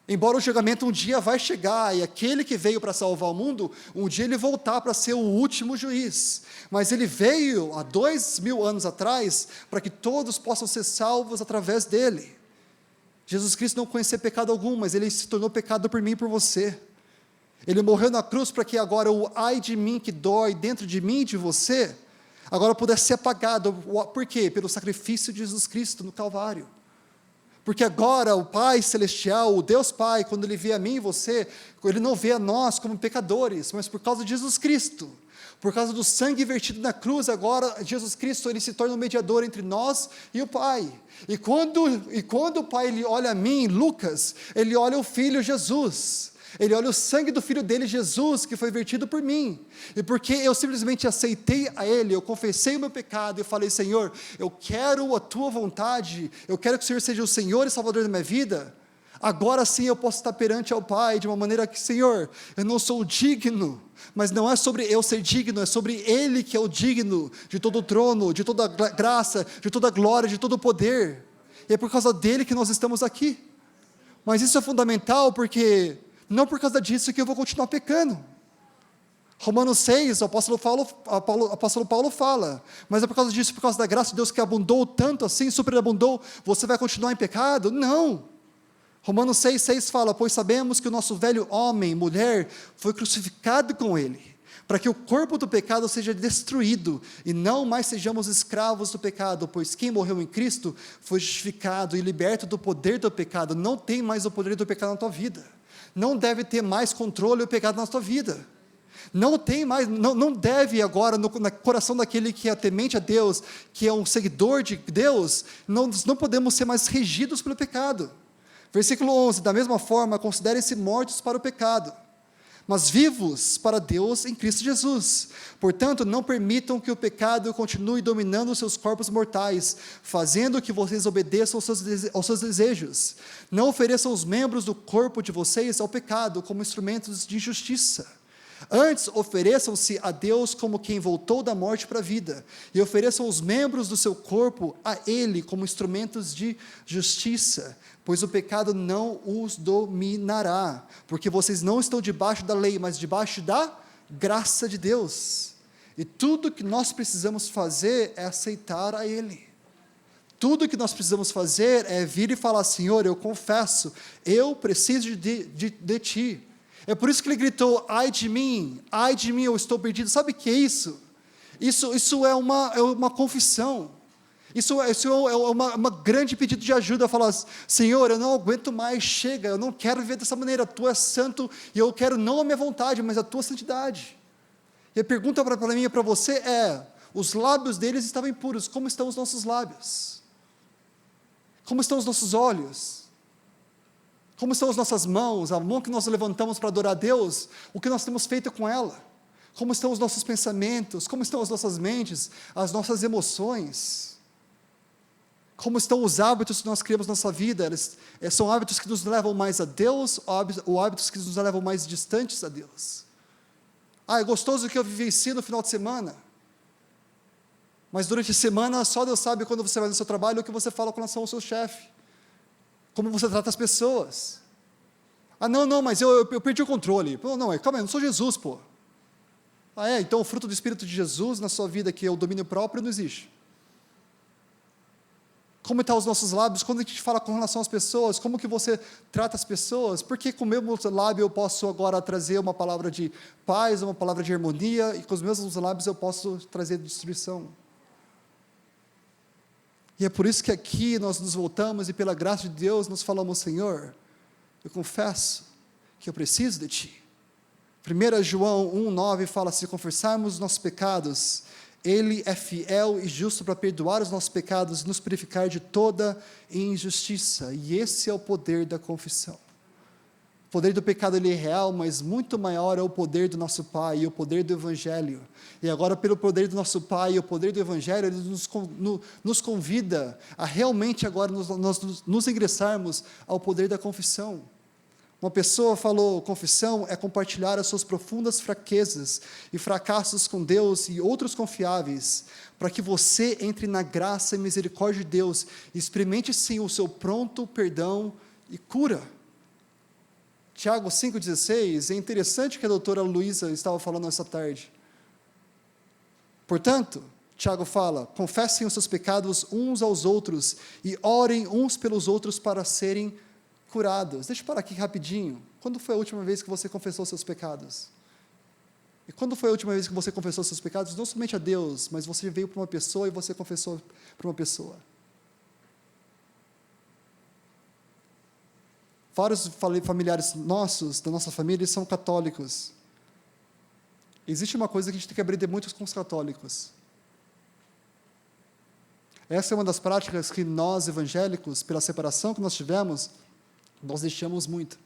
Speaker 1: embora o julgamento um dia vai chegar, e aquele que veio para salvar o mundo, um dia ele voltar para ser o último juiz, mas ele veio há 2000 anos atrás, para que todos possam ser salvos através dele. Jesus Cristo não conhecia pecado algum, mas ele se tornou pecado por mim e por você. Ele morreu na cruz para que agora o ai de mim que dói dentro de mim e de você, agora pudesse ser apagado. Por quê? Pelo sacrifício de Jesus Cristo no Calvário. Porque agora o Pai Celestial, o Deus Pai, quando Ele vê a mim e você, Ele não vê a nós como pecadores, mas por causa de Jesus Cristo, por causa do sangue vertido na cruz, agora Jesus Cristo, Ele se torna um mediador entre nós e o Pai. E quando o Pai Ele olha a mim, Lucas, Ele olha o Filho Jesus, Ele olha o sangue do Filho dele, Jesus, que foi vertido por mim, e porque eu simplesmente aceitei a Ele, eu confessei o meu pecado, e falei: Senhor, eu quero a Tua vontade, eu quero que o Senhor seja o Senhor e Salvador da minha vida, agora sim eu posso estar perante ao Pai, de uma maneira que: Senhor, eu não sou digno, mas não é sobre eu ser digno, é sobre Ele que é o digno, de todo o trono, de toda a graça, de toda a glória, de todo o poder, e é por causa dEle que nós estamos aqui. Mas isso é fundamental, porque não por causa disso que eu vou continuar pecando. Romanos 6, o apóstolo Paulo fala, mas é por causa disso, por causa da graça de Deus que abundou tanto assim, superabundou, você vai continuar em pecado? Não. Romanos 6 fala: pois sabemos que o nosso velho homem, mulher, foi crucificado com Ele, para que o corpo do pecado seja destruído, e não mais sejamos escravos do pecado, pois quem morreu em Cristo foi justificado e liberto do poder do pecado. Não tem mais o poder do pecado na tua vida, não deve ter mais controle do pecado na tua vida, não tem mais, não deve agora, no coração daquele que é temente a Deus, que é um seguidor de Deus, não podemos ser mais regidos pelo pecado. Versículo 11, da mesma forma, considerem-se mortos para o pecado, mas vivos para Deus em Cristo Jesus. Portanto, não permitam que o pecado continue dominando os seus corpos mortais, fazendo que vocês obedeçam aos seus desejos. Não ofereçam os membros do corpo de vocês ao pecado como instrumentos de injustiça. Antes, ofereçam-se a Deus como quem voltou da morte para a vida, e ofereçam os membros do seu corpo a Ele como instrumentos de justiça, pois o pecado não os dominará, porque vocês não estão debaixo da lei, mas debaixo da graça de Deus, e tudo que nós precisamos fazer é aceitar a Ele. Tudo que nós precisamos fazer é vir e falar: Senhor, eu confesso, eu preciso de Ti. É por isso que ele gritou: ai de mim, eu estou perdido. Sabe o que é isso? Isso é uma confissão. Isso é uma grande pedido de ajuda. Falar: Senhor, eu não aguento mais, chega, eu não quero viver dessa maneira. Tu és santo e eu quero não a minha vontade, mas a Tua santidade. E a pergunta para mim e para você é: os lábios deles estavam impuros, como estão os nossos lábios? Como estão os nossos olhos? Como estão as nossas mãos, a mão que nós levantamos para adorar a Deus, o que nós temos feito com ela? Como estão os nossos pensamentos? Como estão as nossas mentes, as nossas emoções? Como estão os hábitos que nós criamos na nossa vida? Eles são hábitos que nos levam mais a Deus, ou hábitos que nos levam mais distantes a Deus? É gostoso que eu vivencio no final de semana, mas durante a semana só Deus sabe quando você vai no seu trabalho o que você fala com relação ao seu chefe, como você trata as pessoas. Não, mas eu perdi o controle. Calma aí, eu não sou Jesus, pô. Então o fruto do Espírito de Jesus na sua vida, que é o domínio próprio, não existe. Como estão os nossos lábios, quando a gente fala com relação às pessoas, como que você trata as pessoas? Porque com o meu lábio eu posso agora trazer uma palavra de paz, uma palavra de harmonia, e com os mesmos lábios eu posso trazer destruição. E é por isso que aqui nós nos voltamos e pela graça de Deus nós falamos: Senhor, eu confesso que eu preciso de Ti. 1 João 1,9 fala: se confessarmos os nossos pecados, Ele é fiel e justo para perdoar os nossos pecados e nos purificar de toda injustiça. E esse é o poder da confissão. O poder do pecado ele é real, mas muito maior é o poder do nosso Pai e o poder do Evangelho. E agora, pelo poder do nosso Pai e o poder do Evangelho, Ele nos convida a realmente agora nos ingressarmos ao poder da confissão. Uma pessoa falou: confissão é compartilhar as suas profundas fraquezas e fracassos com Deus e outros confiáveis, para que você entre na graça e misericórdia de Deus e experimente sim o seu pronto perdão e cura. Tiago 5,16, é interessante que a doutora Luísa estava falando essa tarde. Portanto, Tiago fala: confessem os seus pecados uns aos outros e orem uns pelos outros para serem curados. Deixa eu parar aqui rapidinho. Quando foi a última vez que você confessou seus pecados? E quando foi a última vez que você confessou seus pecados? Não somente a Deus, mas você veio para uma pessoa e você confessou para uma pessoa. Vários familiares nossos, da nossa família, são católicos. Existe uma coisa que a gente tem que aprender muito com os católicos. Essa é uma das práticas que nós, evangélicos, pela separação que nós tivemos, nós deixamos muito.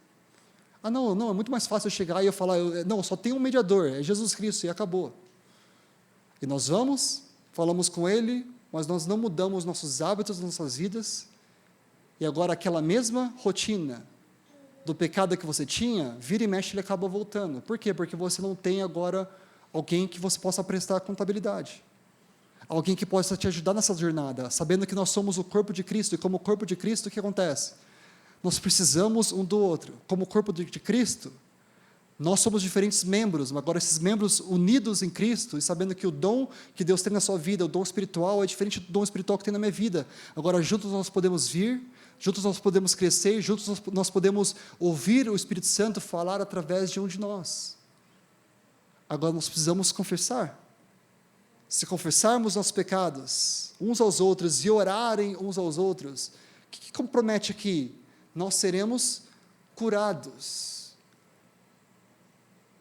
Speaker 1: Não, é muito mais fácil eu chegar e eu falar: não, só tem um mediador, é Jesus Cristo, e acabou. E nós vamos, falamos com Ele, mas nós não mudamos nossos hábitos, nossas vidas, e agora aquela mesma rotina do pecado que você tinha, vira e mexe, ele acaba voltando. Por quê? Porque você não tem agora alguém que você possa prestar contabilidade. Alguém que possa te ajudar nessa jornada, sabendo que nós somos o corpo de Cristo, e como corpo de Cristo, o que acontece? Nós precisamos um do outro. Como corpo de Cristo, nós somos diferentes membros, mas agora esses membros unidos em Cristo, e sabendo que o dom que Deus tem na sua vida, o dom espiritual, é diferente do dom espiritual que tem na minha vida. Agora, juntos nós podemos vir, juntos nós podemos crescer, juntos nós podemos ouvir o Espírito Santo falar através de um de nós. Agora nós precisamos confessar. Se confessarmos nossos pecados uns aos outros e orarem uns aos outros, o que compromete aqui? Nós seremos curados.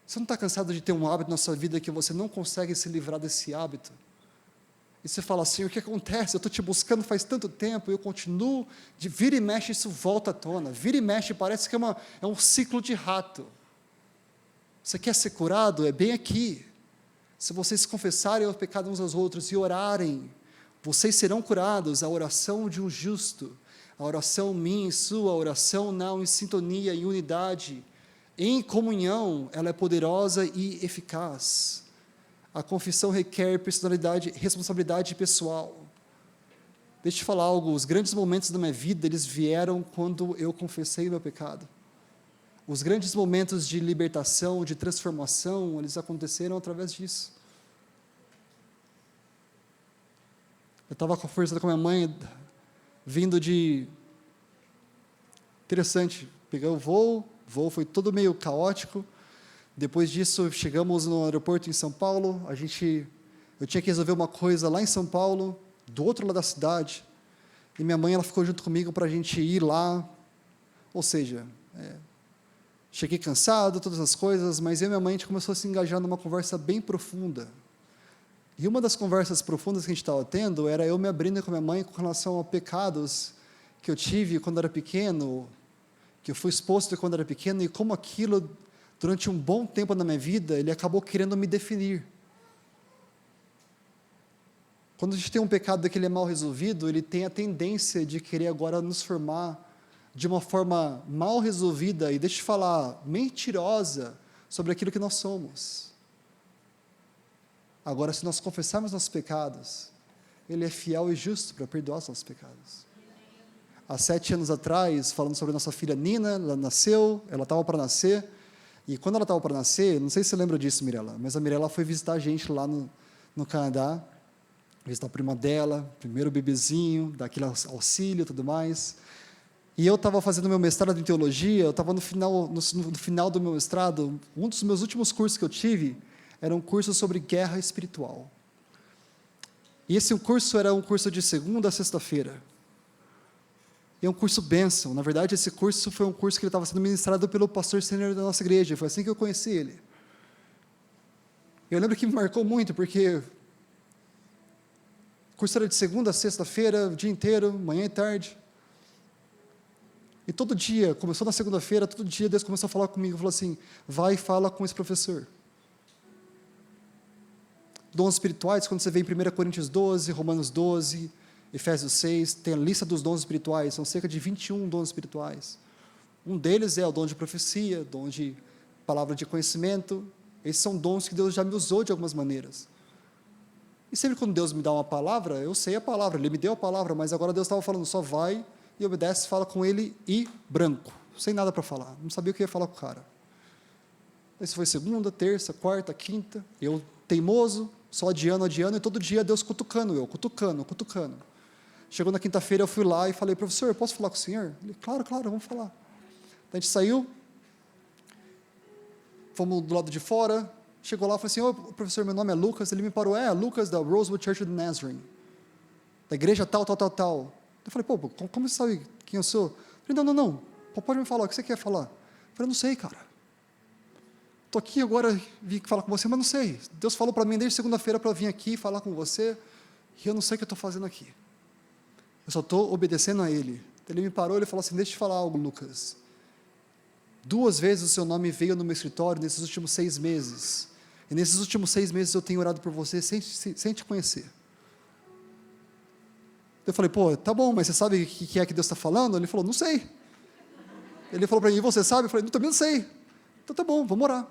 Speaker 1: Você não está cansado de ter um hábito na sua vida que você não consegue se livrar desse hábito? E você fala assim: o que acontece? Eu estou te buscando faz tanto tempo, e eu continuo, de vira e mexe, isso volta à tona, vira e mexe, parece que é um ciclo de rato. Você quer ser curado? É bem aqui. Se vocês confessarem o pecado uns aos outros e orarem, vocês serão curados. A oração de um justo, a oração minha e sua, a oração não em sintonia, em unidade, em comunhão, ela é poderosa e eficaz. A confissão requer personalidade, responsabilidade pessoal. Deixa eu te falar algo: os grandes momentos da minha vida, eles vieram quando eu confessei o meu pecado. Os grandes momentos de libertação, de transformação, eles aconteceram através disso. Eu estava conversando com a minha mãe vindo de... Interessante, peguei o voo foi todo meio caótico. Depois disso, chegamos no aeroporto em São Paulo, eu tinha que resolver uma coisa lá em São Paulo, do outro lado da cidade, e minha mãe ela ficou junto comigo para a gente ir lá, ou seja, cheguei cansado, todas as coisas, mas eu e minha mãe, a gente começou a se engajar numa conversa bem profunda. E uma das conversas profundas que a gente estava tendo era eu me abrindo com minha mãe com relação a pecados que eu tive quando era pequeno, que eu fui exposto quando era pequeno, e como aquilo, durante um bom tempo na minha vida, ele acabou querendo me definir. Quando a gente tem um pecado que ele é mal resolvido, ele tem a tendência de querer agora nos formar de uma forma mal resolvida, e deixa eu te falar, mentirosa, sobre aquilo que nós somos. Agora, se nós confessarmos nossos pecados, ele é fiel e justo para perdoar os nossos pecados. Há 7 anos atrás, falando sobre nossa filha Nina, ela nasceu, ela estava para nascer, e quando ela estava para nascer, não sei se você lembra disso, Mirella, mas a Mirella foi visitar a gente lá no Canadá, visitar a prima dela, primeiro bebezinho, dar aquele auxílio e tudo mais. E eu estava fazendo meu mestrado em teologia, eu estava no final do meu mestrado, um dos meus últimos cursos que eu tive era um curso sobre guerra espiritual. E esse curso era um curso de segunda a sexta-feira. E é um curso bênção. Na verdade, esse curso foi um curso que ele estava sendo ministrado pelo pastor sênior da nossa igreja. Foi assim que eu conheci ele. Eu lembro que me marcou muito, porque o curso era de segunda a sexta-feira, o dia inteiro, manhã e tarde. E todo dia, começou na segunda-feira, todo dia Deus começou a falar comigo, falou assim, vai e fala com esse professor. Dons espirituais, quando você vê em 1 Coríntios 12, Romanos 12, Efésios 6, tem a lista dos dons espirituais, são cerca de 21 dons espirituais. Um deles é o dom de profecia, dom de palavra de conhecimento. Esses são dons que Deus já me usou de algumas maneiras. E sempre quando Deus me dá uma palavra, eu sei a palavra, Ele me deu a palavra, mas agora Deus estava falando, só vai e obedece, fala com ele e branco, sem nada para falar, não sabia o que ia falar com o cara. Isso foi segunda, terça, quarta, quinta, eu teimoso, só adiando, e todo dia Deus cutucando. Chegou na quinta-feira, eu fui lá e falei, professor, eu posso falar com o senhor? Ele, claro, vamos falar. Daí a gente saiu, fomos do lado de fora, chegou lá e falei assim, ô professor, meu nome é Lucas. Ele me parou, Lucas da Rosewood Church of Nazarene, da igreja tal. Eu falei, como você sabe quem eu sou? Eu falei, não, pode me falar, o que você quer falar? Eu falei, não sei, cara. Estou aqui agora, vim falar com você, mas não sei. Deus falou para mim desde segunda-feira para eu vir aqui falar com você, e eu não sei o que eu estou fazendo aqui. Eu só estou obedecendo a Ele. Ele me parou, ele falou assim, deixa eu te falar algo, Lucas. 2 vezes o seu nome veio no meu escritório nesses últimos 6 meses. E nesses últimos 6 meses eu tenho orado por você sem te conhecer. Eu falei, tá bom, mas você sabe o que é que Deus está falando? Ele falou, não sei. Ele falou para mim, e você sabe? Eu falei, também não sei. Então tá bom, vamos orar.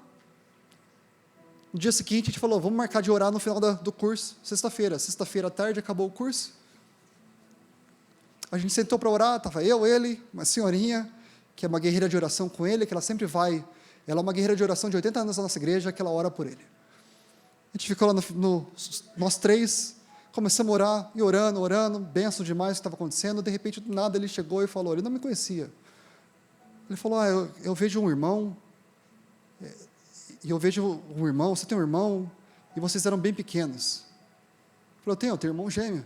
Speaker 1: No dia seguinte, a gente falou, vamos marcar de orar no final do curso, sexta-feira à tarde, acabou o curso. A gente sentou para orar, estava eu, ele, uma senhorinha, que é uma guerreira de oração com ele, que ela sempre vai, ela é uma guerreira de oração de 80 anos na nossa igreja, que ela ora por ele. A gente ficou lá, nós 3, começamos a orar, e orando, bênção demais o que estava acontecendo, de repente, do nada, ele chegou e falou, ele não me conhecia. Ele falou, eu vejo um irmão, e eu vejo um irmão, você tem um irmão, e vocês eram bem pequenos. Eu falei, eu tenho irmão gêmeo,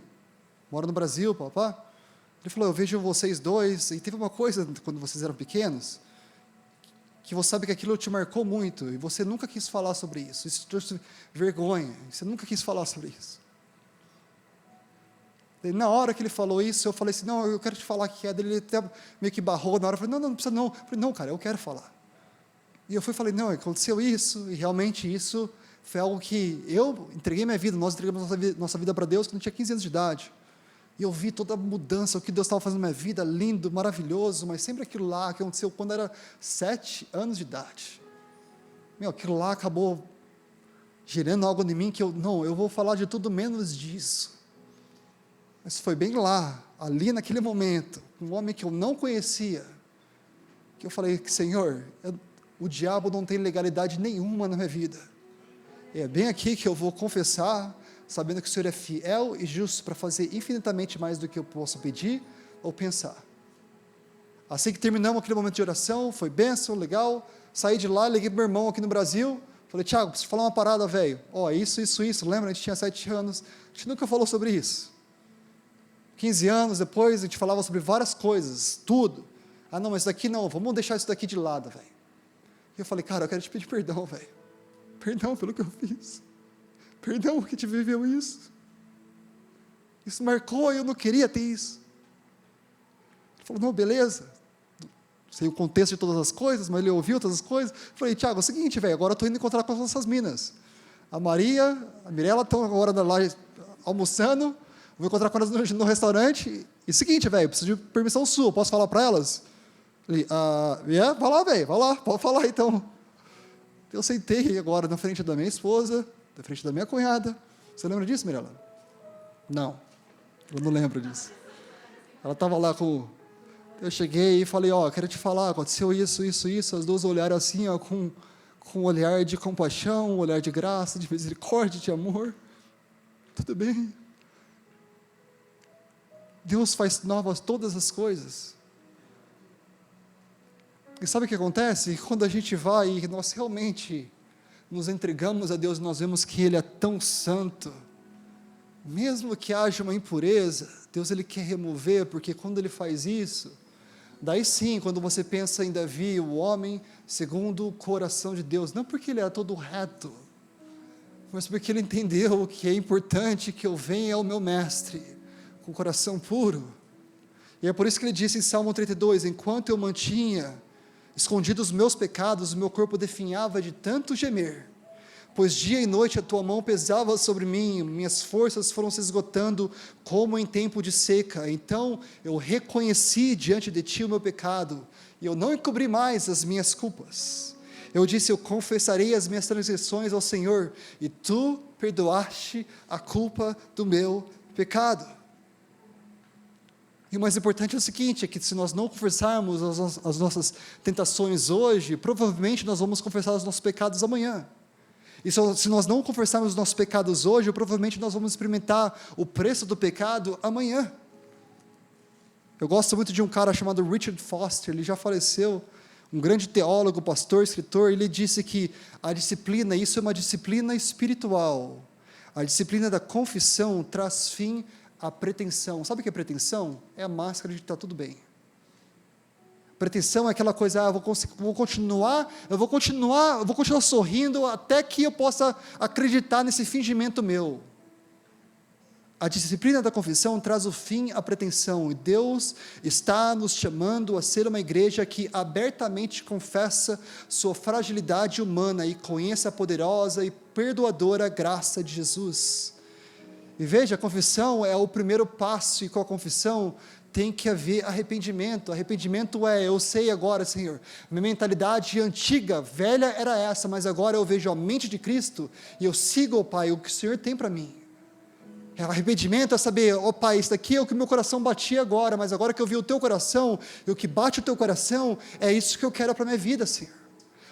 Speaker 1: mora no Brasil, papá. Ele falou, eu vejo vocês dois, e teve uma coisa quando vocês eram pequenos, que você sabe que aquilo te marcou muito, e você nunca quis falar sobre isso, isso te trouxe vergonha, você nunca quis falar sobre isso. E na hora que ele falou isso, eu falei assim, não, eu quero te falar que é dele, ele até meio que barrou na hora, eu falei, não precisa não. Eu falei, não, cara, eu quero falar. E eu falei, não, aconteceu isso, e realmente isso foi algo que eu entreguei minha vida, nós entregamos nossa vida para Deus quando eu tinha 15 anos de idade. E eu vi toda a mudança, o que Deus estava fazendo na minha vida, lindo, maravilhoso, mas sempre aquilo lá que aconteceu quando eu era 7 anos de idade. Aquilo lá acabou gerando algo em mim que eu vou falar de tudo menos disso. Mas foi bem lá, ali naquele momento, um homem que eu não conhecia, que eu falei, Senhor, o diabo não tem legalidade nenhuma na minha vida. E é bem aqui que eu vou confessar, sabendo que o Senhor é fiel e justo para fazer infinitamente mais do que eu posso pedir ou pensar. Assim que terminamos aquele momento de oração, foi bênção, legal, saí de lá, liguei para meu irmão aqui no Brasil, falei, Tiago, preciso falar uma parada, velho, isso, lembra, a gente tinha 7 anos, a gente nunca falou sobre isso. 15 anos depois, a gente falava sobre várias coisas, tudo. Ah, não, mas isso daqui não, vamos deixar isso daqui de lado, velho. E eu falei, cara, eu quero te pedir perdão, velho. Perdão pelo que eu fiz. Perdão que te viveu isso. Isso marcou, eu não queria ter isso. Ele falou, não, beleza. Não sei o contexto de todas as coisas, mas ele ouviu todas as coisas. Eu falei, Tiago, é o seguinte, velho, agora eu estou indo encontrar com as nossas minas. A Maria, a Mirella estão agora lá almoçando, vou encontrar com elas no restaurante. E seguinte, velho, preciso de permissão sua, posso falar para elas? Ele, vai lá, velho, vai lá, pode falar então. Eu sentei agora na frente da minha esposa, na frente da minha cunhada. Você lembra disso, Mirella? Não, eu não lembro disso. Ela estava lá com... Eu cheguei e falei, quero te falar, aconteceu isso. As duas olharam assim, com um olhar de compaixão, um olhar de graça, de misericórdia, de amor. Tudo bem. Deus faz novas todas as coisas. E sabe o que acontece? Quando a gente vai e nós realmente nos entregamos a Deus, nós vemos que Ele é tão santo, mesmo que haja uma impureza, Deus Ele quer remover, porque quando Ele faz isso, daí sim, quando você pensa em Davi, o homem segundo o coração de Deus, não porque ele era todo reto, mas porque ele entendeu que é importante que eu venha ao meu mestre, com o coração puro. E é por isso que ele disse em Salmo 32, enquanto eu mantinha escondidos os meus pecados, o meu corpo definhava de tanto gemer, pois dia e noite a tua mão pesava sobre mim, minhas forças foram se esgotando como em tempo de seca. Então eu reconheci diante de ti o meu pecado, e eu não encobri mais as minhas culpas. Eu disse, eu confessarei as minhas transgressões ao Senhor, e tu perdoaste a culpa do meu pecado. E o mais importante é o seguinte, é que se nós não confessarmos as nossas tentações hoje, provavelmente nós vamos confessar os nossos pecados amanhã. E se nós não confessarmos os nossos pecados hoje, provavelmente nós vamos experimentar o preço do pecado amanhã. Eu gosto muito de um cara chamado Richard Foster, ele já faleceu, um grande teólogo, pastor, escritor. Ele disse que a disciplina, isso é uma disciplina espiritual. A disciplina da confissão traz fim à pretensão. Sabe o que é pretensão? É a máscara de que está tudo bem. Pretensão é aquela coisa, eu vou continuar sorrindo até que eu possa acreditar nesse fingimento meu. A disciplina da confissão traz o fim à pretensão, e Deus está nos chamando a ser uma igreja que abertamente confessa sua fragilidade humana e conheça a poderosa e perdoadora graça de Jesus. E veja, a confissão é o primeiro passo, e com a confissão tem que haver arrependimento. Arrependimento é, eu sei agora, Senhor, minha mentalidade antiga, velha era essa, mas agora eu vejo a mente de Cristo, e eu sigo, Pai, o que o Senhor tem para mim. Arrependimento é saber, Pai, isso daqui é o que meu coração batia agora, mas agora que eu vi o teu coração, e o que bate o teu coração, é isso que eu quero para a minha vida, Senhor.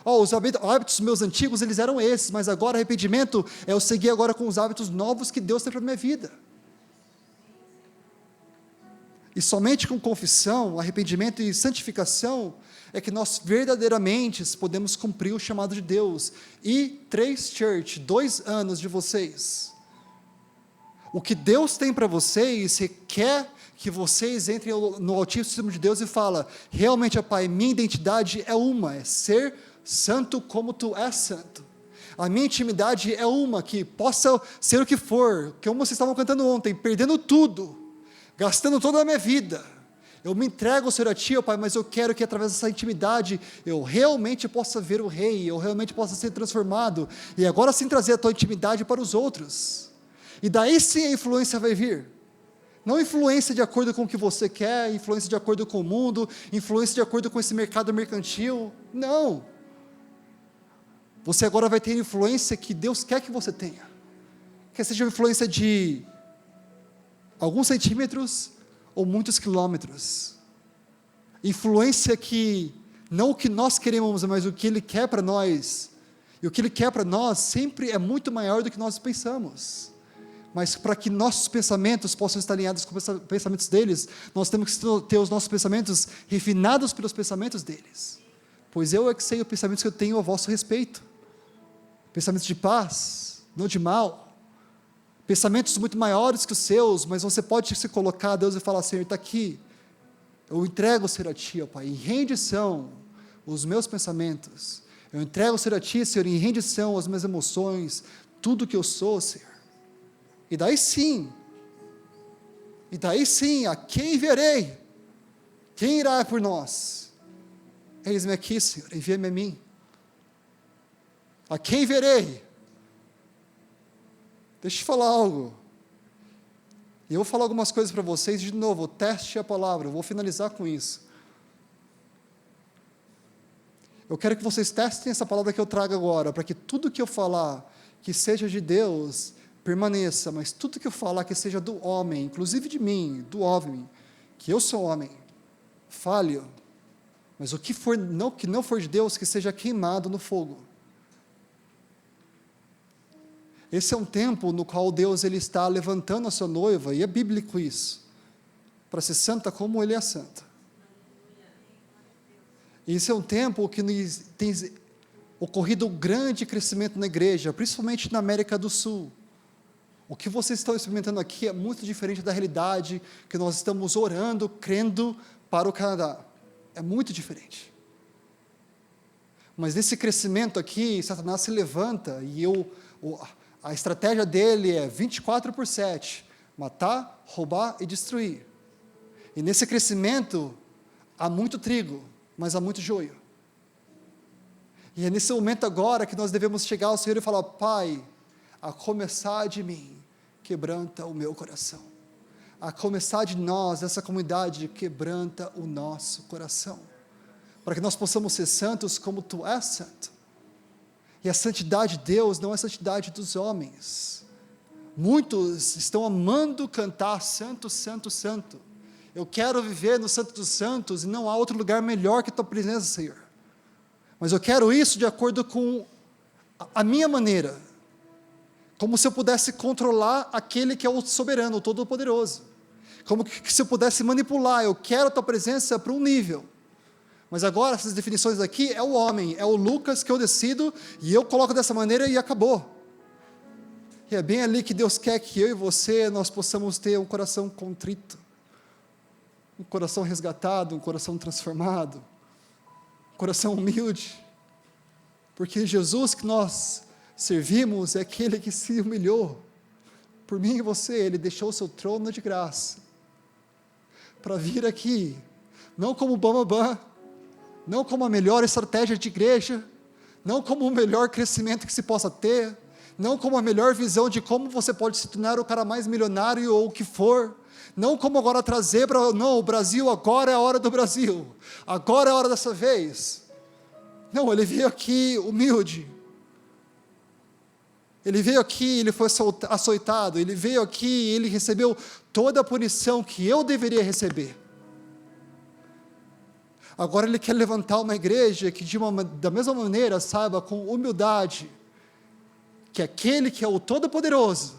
Speaker 1: Os hábitos meus antigos, eles eram esses, mas agora arrependimento é eu seguir agora com os hábitos novos que Deus tem para a minha vida. E somente com confissão, arrependimento e santificação, é que nós verdadeiramente podemos cumprir o chamado de Deus. E 2 anos de vocês. O que Deus tem para vocês, requer que vocês entrem no Altíssimo de Deus e falem, realmente, Pai, minha identidade é ser santo como Tu és santo. A minha intimidade é que possa ser o que for, como vocês estavam cantando ontem, perdendo tudo, gastando toda a minha vida, eu me entrego, Senhor, a Ti, Pai, mas eu quero que através dessa intimidade, eu realmente possa ver o Rei, eu realmente possa ser transformado, e agora sim trazer a Tua intimidade para os outros. E daí sim a influência vai vir. Não influência de acordo com o que você quer, influência de acordo com o mundo, influência de acordo com esse mercado mercantil. Não. Você agora vai ter influência que Deus quer que você tenha. Quer seja uma influência de alguns centímetros ou muitos quilômetros. Influência que, não o que nós queremos, mas o que Ele quer para nós. E o que Ele quer para nós sempre é muito maior do que nós pensamos. Mas para que nossos pensamentos possam estar alinhados com os pensamentos deles, nós temos que ter os nossos pensamentos refinados pelos pensamentos deles. Pois eu é que sei os pensamentos que eu tenho a vosso respeito. Pensamentos de paz, não de mal. Pensamentos muito maiores que os seus, mas você pode se colocar a Deus e falar: Senhor, está aqui. Eu entrego, Senhor, a Ti, ó Pai, em rendição os meus pensamentos. Eu entrego, Senhor, a Ti, Senhor, em rendição as minhas emoções, tudo que eu sou, Senhor. E daí sim, a quem enviarei? Quem irá por nós? Eis-me aqui, Senhor, envia-me a mim. A quem enviarei? Deixa eu te falar algo. E eu vou falar algumas coisas para vocês, de novo, teste a palavra, eu vou finalizar com isso. Eu quero que vocês testem essa palavra que eu trago agora, para que tudo que eu falar, que seja de Deus, permaneça, mas tudo que eu falar que seja do homem, inclusive de mim, do homem, que eu sou homem, falho, mas o que não for de Deus, que seja queimado no fogo. Esse é um tempo no qual Deus ele está levantando a sua noiva, e é bíblico isso, para ser santa como Ele é santa. Esse é um tempo que tem ocorrido um grande crescimento na igreja, principalmente na América do Sul. O que vocês estão experimentando aqui é muito diferente da realidade que nós estamos orando, crendo para o Canadá. É muito diferente. Mas nesse crescimento aqui, Satanás se levanta e a estratégia dele é 24/7, matar, roubar e destruir. E nesse crescimento, há muito trigo, mas há muito joio. E é nesse momento agora que nós devemos chegar ao Senhor e falar: Pai, a começar de mim, quebranta o meu coração. A começar de nós, essa comunidade, quebranta o nosso coração. Para que nós possamos ser santos como Tu és santo. E a santidade de Deus não é a santidade dos homens. Muitos estão amando cantar santo, santo, santo. Eu quero viver no Santo dos Santos e não há outro lugar melhor que Tua presença, Senhor. Mas eu quero isso de acordo com a minha maneira. Como se eu pudesse controlar aquele que é o soberano, o todo-poderoso. Como que se eu pudesse manipular, eu quero a Tua presença para um nível. Mas agora, essas definições aqui, é o homem, é o Lucas que eu decido, e eu coloco dessa maneira e acabou. E é bem ali que Deus quer que eu e você, nós possamos ter um coração contrito, um coração resgatado, um coração transformado, um coração humilde, porque Jesus que nós servimos é aquele que se humilhou por mim e você. Ele deixou o seu trono de graça para vir aqui, não como bambambam, não como a melhor estratégia de igreja, não como o melhor crescimento que se possa ter, não como a melhor visão de como você pode se tornar o cara mais milionário ou o que for, não como agora trazer para, não, o Brasil, agora é a hora do Brasil, agora é a hora dessa vez. Não, Ele veio aqui humilde, Ele veio aqui, Ele foi açoitado, Ele veio aqui, Ele recebeu toda a punição que eu deveria receber. Agora Ele quer levantar uma igreja que da mesma maneira saiba com humildade, que aquele que é o Todo-Poderoso,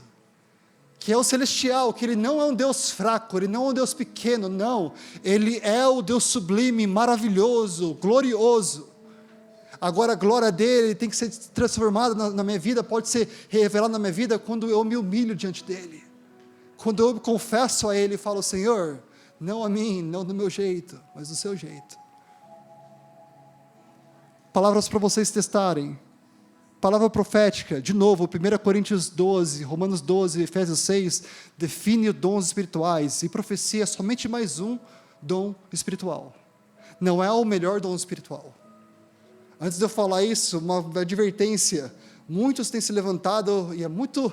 Speaker 1: que é o Celestial, que Ele não é um Deus fraco, Ele não é um Deus pequeno, não, Ele é o Deus sublime, maravilhoso, glorioso. Agora a glória dEle tem que ser transformada na minha vida, pode ser revelada na minha vida quando eu me humilho diante dEle, quando eu me confesso a Ele e falo: Senhor, não a mim, não do meu jeito, mas do seu jeito. Palavras para vocês testarem. Palavra profética, de novo, 1 Coríntios 12, Romanos 12, Efésios 6, define os dons espirituais, e profecia é somente mais um dom espiritual. Não é o melhor dom espiritual. Antes de eu falar isso, uma advertência, muitos têm se levantado, e é muito,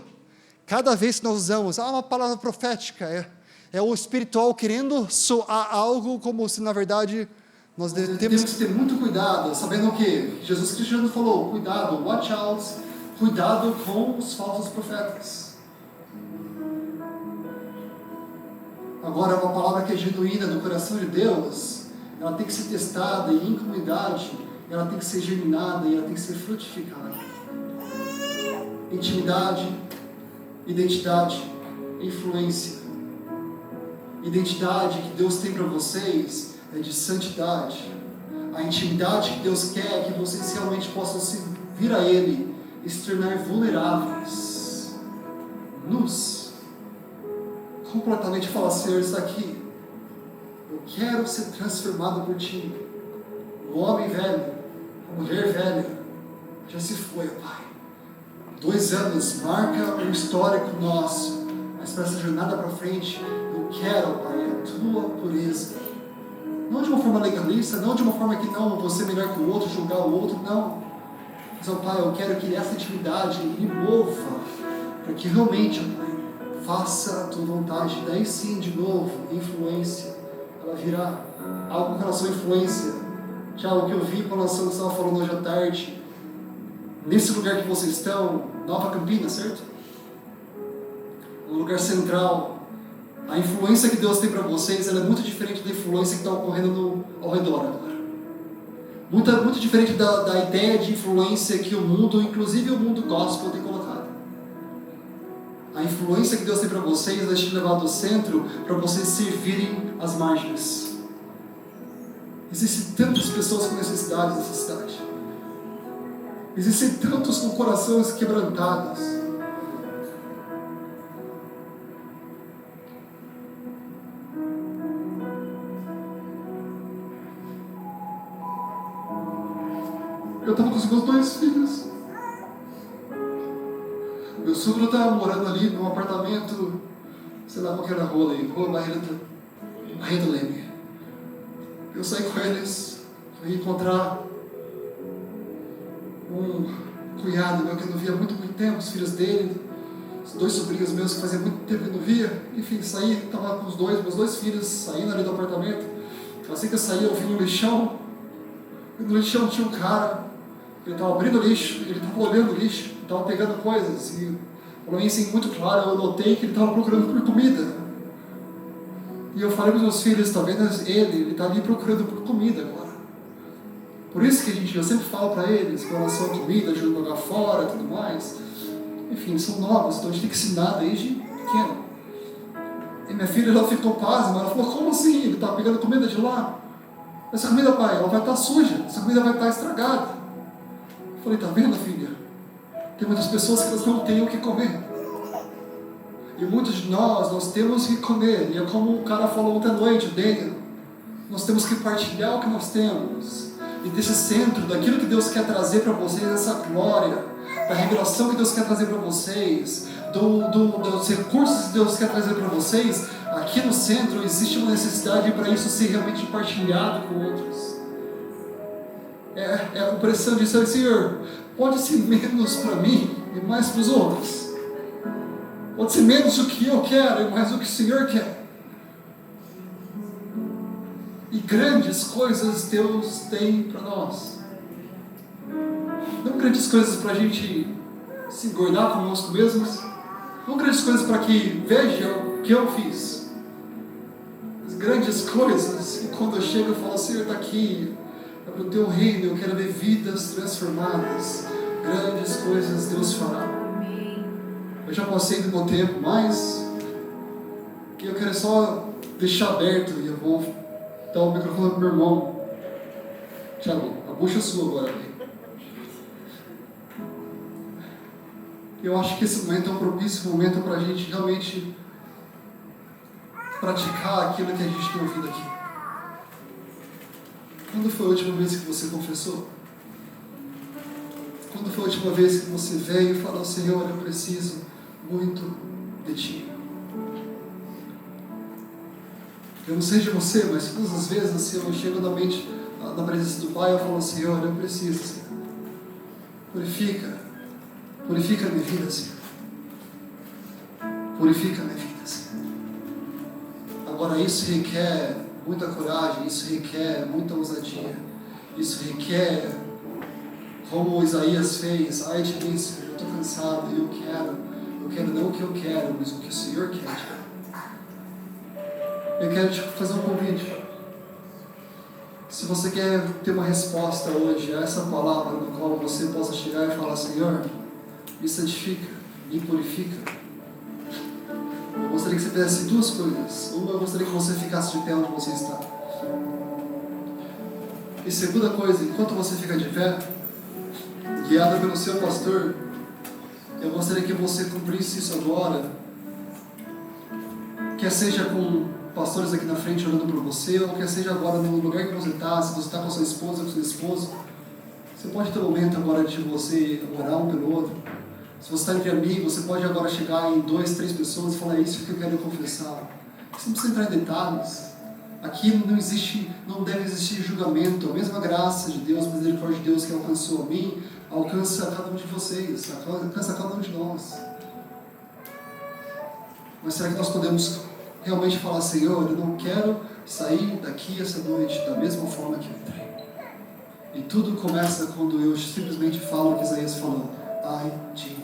Speaker 1: cada vez que nós usamos, uma palavra profética, é o espiritual querendo soar algo como se na verdade nós temos que ter muito cuidado, sabendo o que? Jesus Cristo falou: cuidado, watch out, cuidado com os falsos profetas. Agora, uma palavra que é genuína no coração de Deus, ela tem que ser testada em comunidade, ela tem que ser germinada e ela tem que ser frutificada. Intimidade, Identidade, influência. Identidade que Deus tem para vocês é de santidade. A intimidade que Deus quer é que vocês realmente possam se vir a Ele e se tornar vulneráveis, nus, completamente falar: Senhor, está aqui, eu quero ser transformado por Ti. O homem velho, a mulher velha, já se foi, Pai. 2 anos marca um histórico nosso, mas para essa jornada para frente, eu quero, Pai, a Tua pureza. Não de uma forma legalista, não de uma forma que não, você é melhor que o outro, julgar o outro, não. Mas, ó Pai, eu quero que essa intimidade me mova, para que realmente, ó Pai, faça a Tua vontade. Daí sim, de novo, influência, ela virá algo com relação à influência. Já o que eu vi com relação ao que você estava falando hoje à tarde, nesse lugar que vocês estão, Nova Campinas, certo? Um lugar central. A influência que Deus tem para vocês, ela é muito diferente da influência que está ocorrendo ao redor agora. Muito diferente da ideia de influência que o mundo, inclusive o mundo gospel, tem colocado. A influência que Deus tem para vocês vai te levar do centro para vocês servirem as margens. Existem tantas pessoas com necessidades nessa cidade. Existem tantos com corações quebrantados. Eu estava com os meus 2 filhos. Meu sogro estava morando ali num apartamento, sei lá qual que era a rua ali, Rua Barreto Leme. Eu saí com eles, fui encontrar um cunhado meu que eu não via há muito tempo, os filhos dele, os 2 sobrinhos meus que fazia muito tempo que eu não via. Enfim, saí, estava com meus 2 filhos saindo ali do apartamento. Assim que eu saí, eu vi um lixão, e no lixão tinha um cara. Ele estava abrindo o lixo, ele estava olhando o lixo, ele estava pegando coisas, e para mim, assim, muito claro, eu notei que ele estava procurando por comida. E eu falei para os meus filhos: está vendo ele está ali procurando por comida agora. Por isso que eu sempre falo para eles, com relação à comida, de jogar fora e tudo mais. Enfim, eles são novos, então a gente tem que ensinar desde pequeno. E minha filha, ela ficou pasma, ela falou: como assim? Ele está pegando comida de lá? Essa comida, pai, ela vai estar suja, essa comida vai estar estragada. Eu falei: tá vendo, filha? Tem muitas pessoas que elas não têm o que comer. E muitos de nós temos que comer. E é como o cara falou ontem à noite, o Daniel. Nós temos que partilhar o que nós temos. E desse centro, daquilo que Deus quer trazer para vocês, essa glória, da revelação que Deus quer trazer para vocês, dos recursos que Deus quer trazer para vocês, aqui no centro existe uma necessidade para isso ser realmente partilhado com outros. É a compreensão de dizer: Senhor, pode ser menos para mim e mais para os outros. Pode ser menos o que eu quero e mais o que o Senhor quer. E grandes coisas Deus tem para nós. Não grandes coisas para a gente se engordar conosco mesmos. Não grandes coisas para que vejam o que eu fiz. As grandes coisas que quando eu chego eu falo: Senhor, está aqui. É para o Teu reino, eu quero ver vidas transformadas. Grandes coisas Deus fará. Eu já passei do meu tempo, mas que eu quero só deixar aberto, e eu vou dar o microfone para o meu irmão. Tiago, a bucha é sua agora. Eu acho que esse momento é um propício momento para a gente realmente praticar aquilo que a gente tem ouvido aqui. Quando foi a última vez que você confessou? Quando foi a última vez que você veio e falou: Senhor, eu preciso muito de Ti? Eu não sei de você, mas todas as vezes assim, eu chego na presença do Pai, eu falo: Senhor, eu preciso, Senhor. Purifica a minha vida, Senhor. Purifica a minha vida, Senhor. Agora, isso requer muita coragem, isso requer muita ousadia, isso requer, como Isaías fez: ai de mim, Senhor, eu estou cansado, e eu quero não o que eu quero, mas o que o Senhor quer. Eu quero te fazer um convite. Se você quer ter uma resposta hoje a essa palavra, no qual você possa chegar e falar: Senhor, me santifica, me purifica, Eu gostaria que você fizesse duas coisas. Uma, eu gostaria que você ficasse de pé onde você está. E segunda coisa, enquanto você fica de pé, guiado pelo seu pastor, eu gostaria que você cumprisse isso agora, quer seja com pastores aqui na frente orando por você, ou quer seja agora no lugar que você está, se você está com a sua esposa, com seu esposo, você pode ter um momento agora de você orar um pelo outro. Se você está entre amigos, você pode agora chegar em 2, 3 pessoas e falar: é isso que eu quero confessar. Você não precisa entrar em detalhes. Aqui não deve existir julgamento. A mesma graça de Deus, a misericórdia de Deus que alcançou a mim, alcança a cada um de vocês, alcança a cada um de nós. Mas será que nós podemos realmente falar: Senhor, eu não quero sair daqui essa noite da mesma forma que eu entrei? E tudo começa quando eu simplesmente falo o que Isaías falou: ai de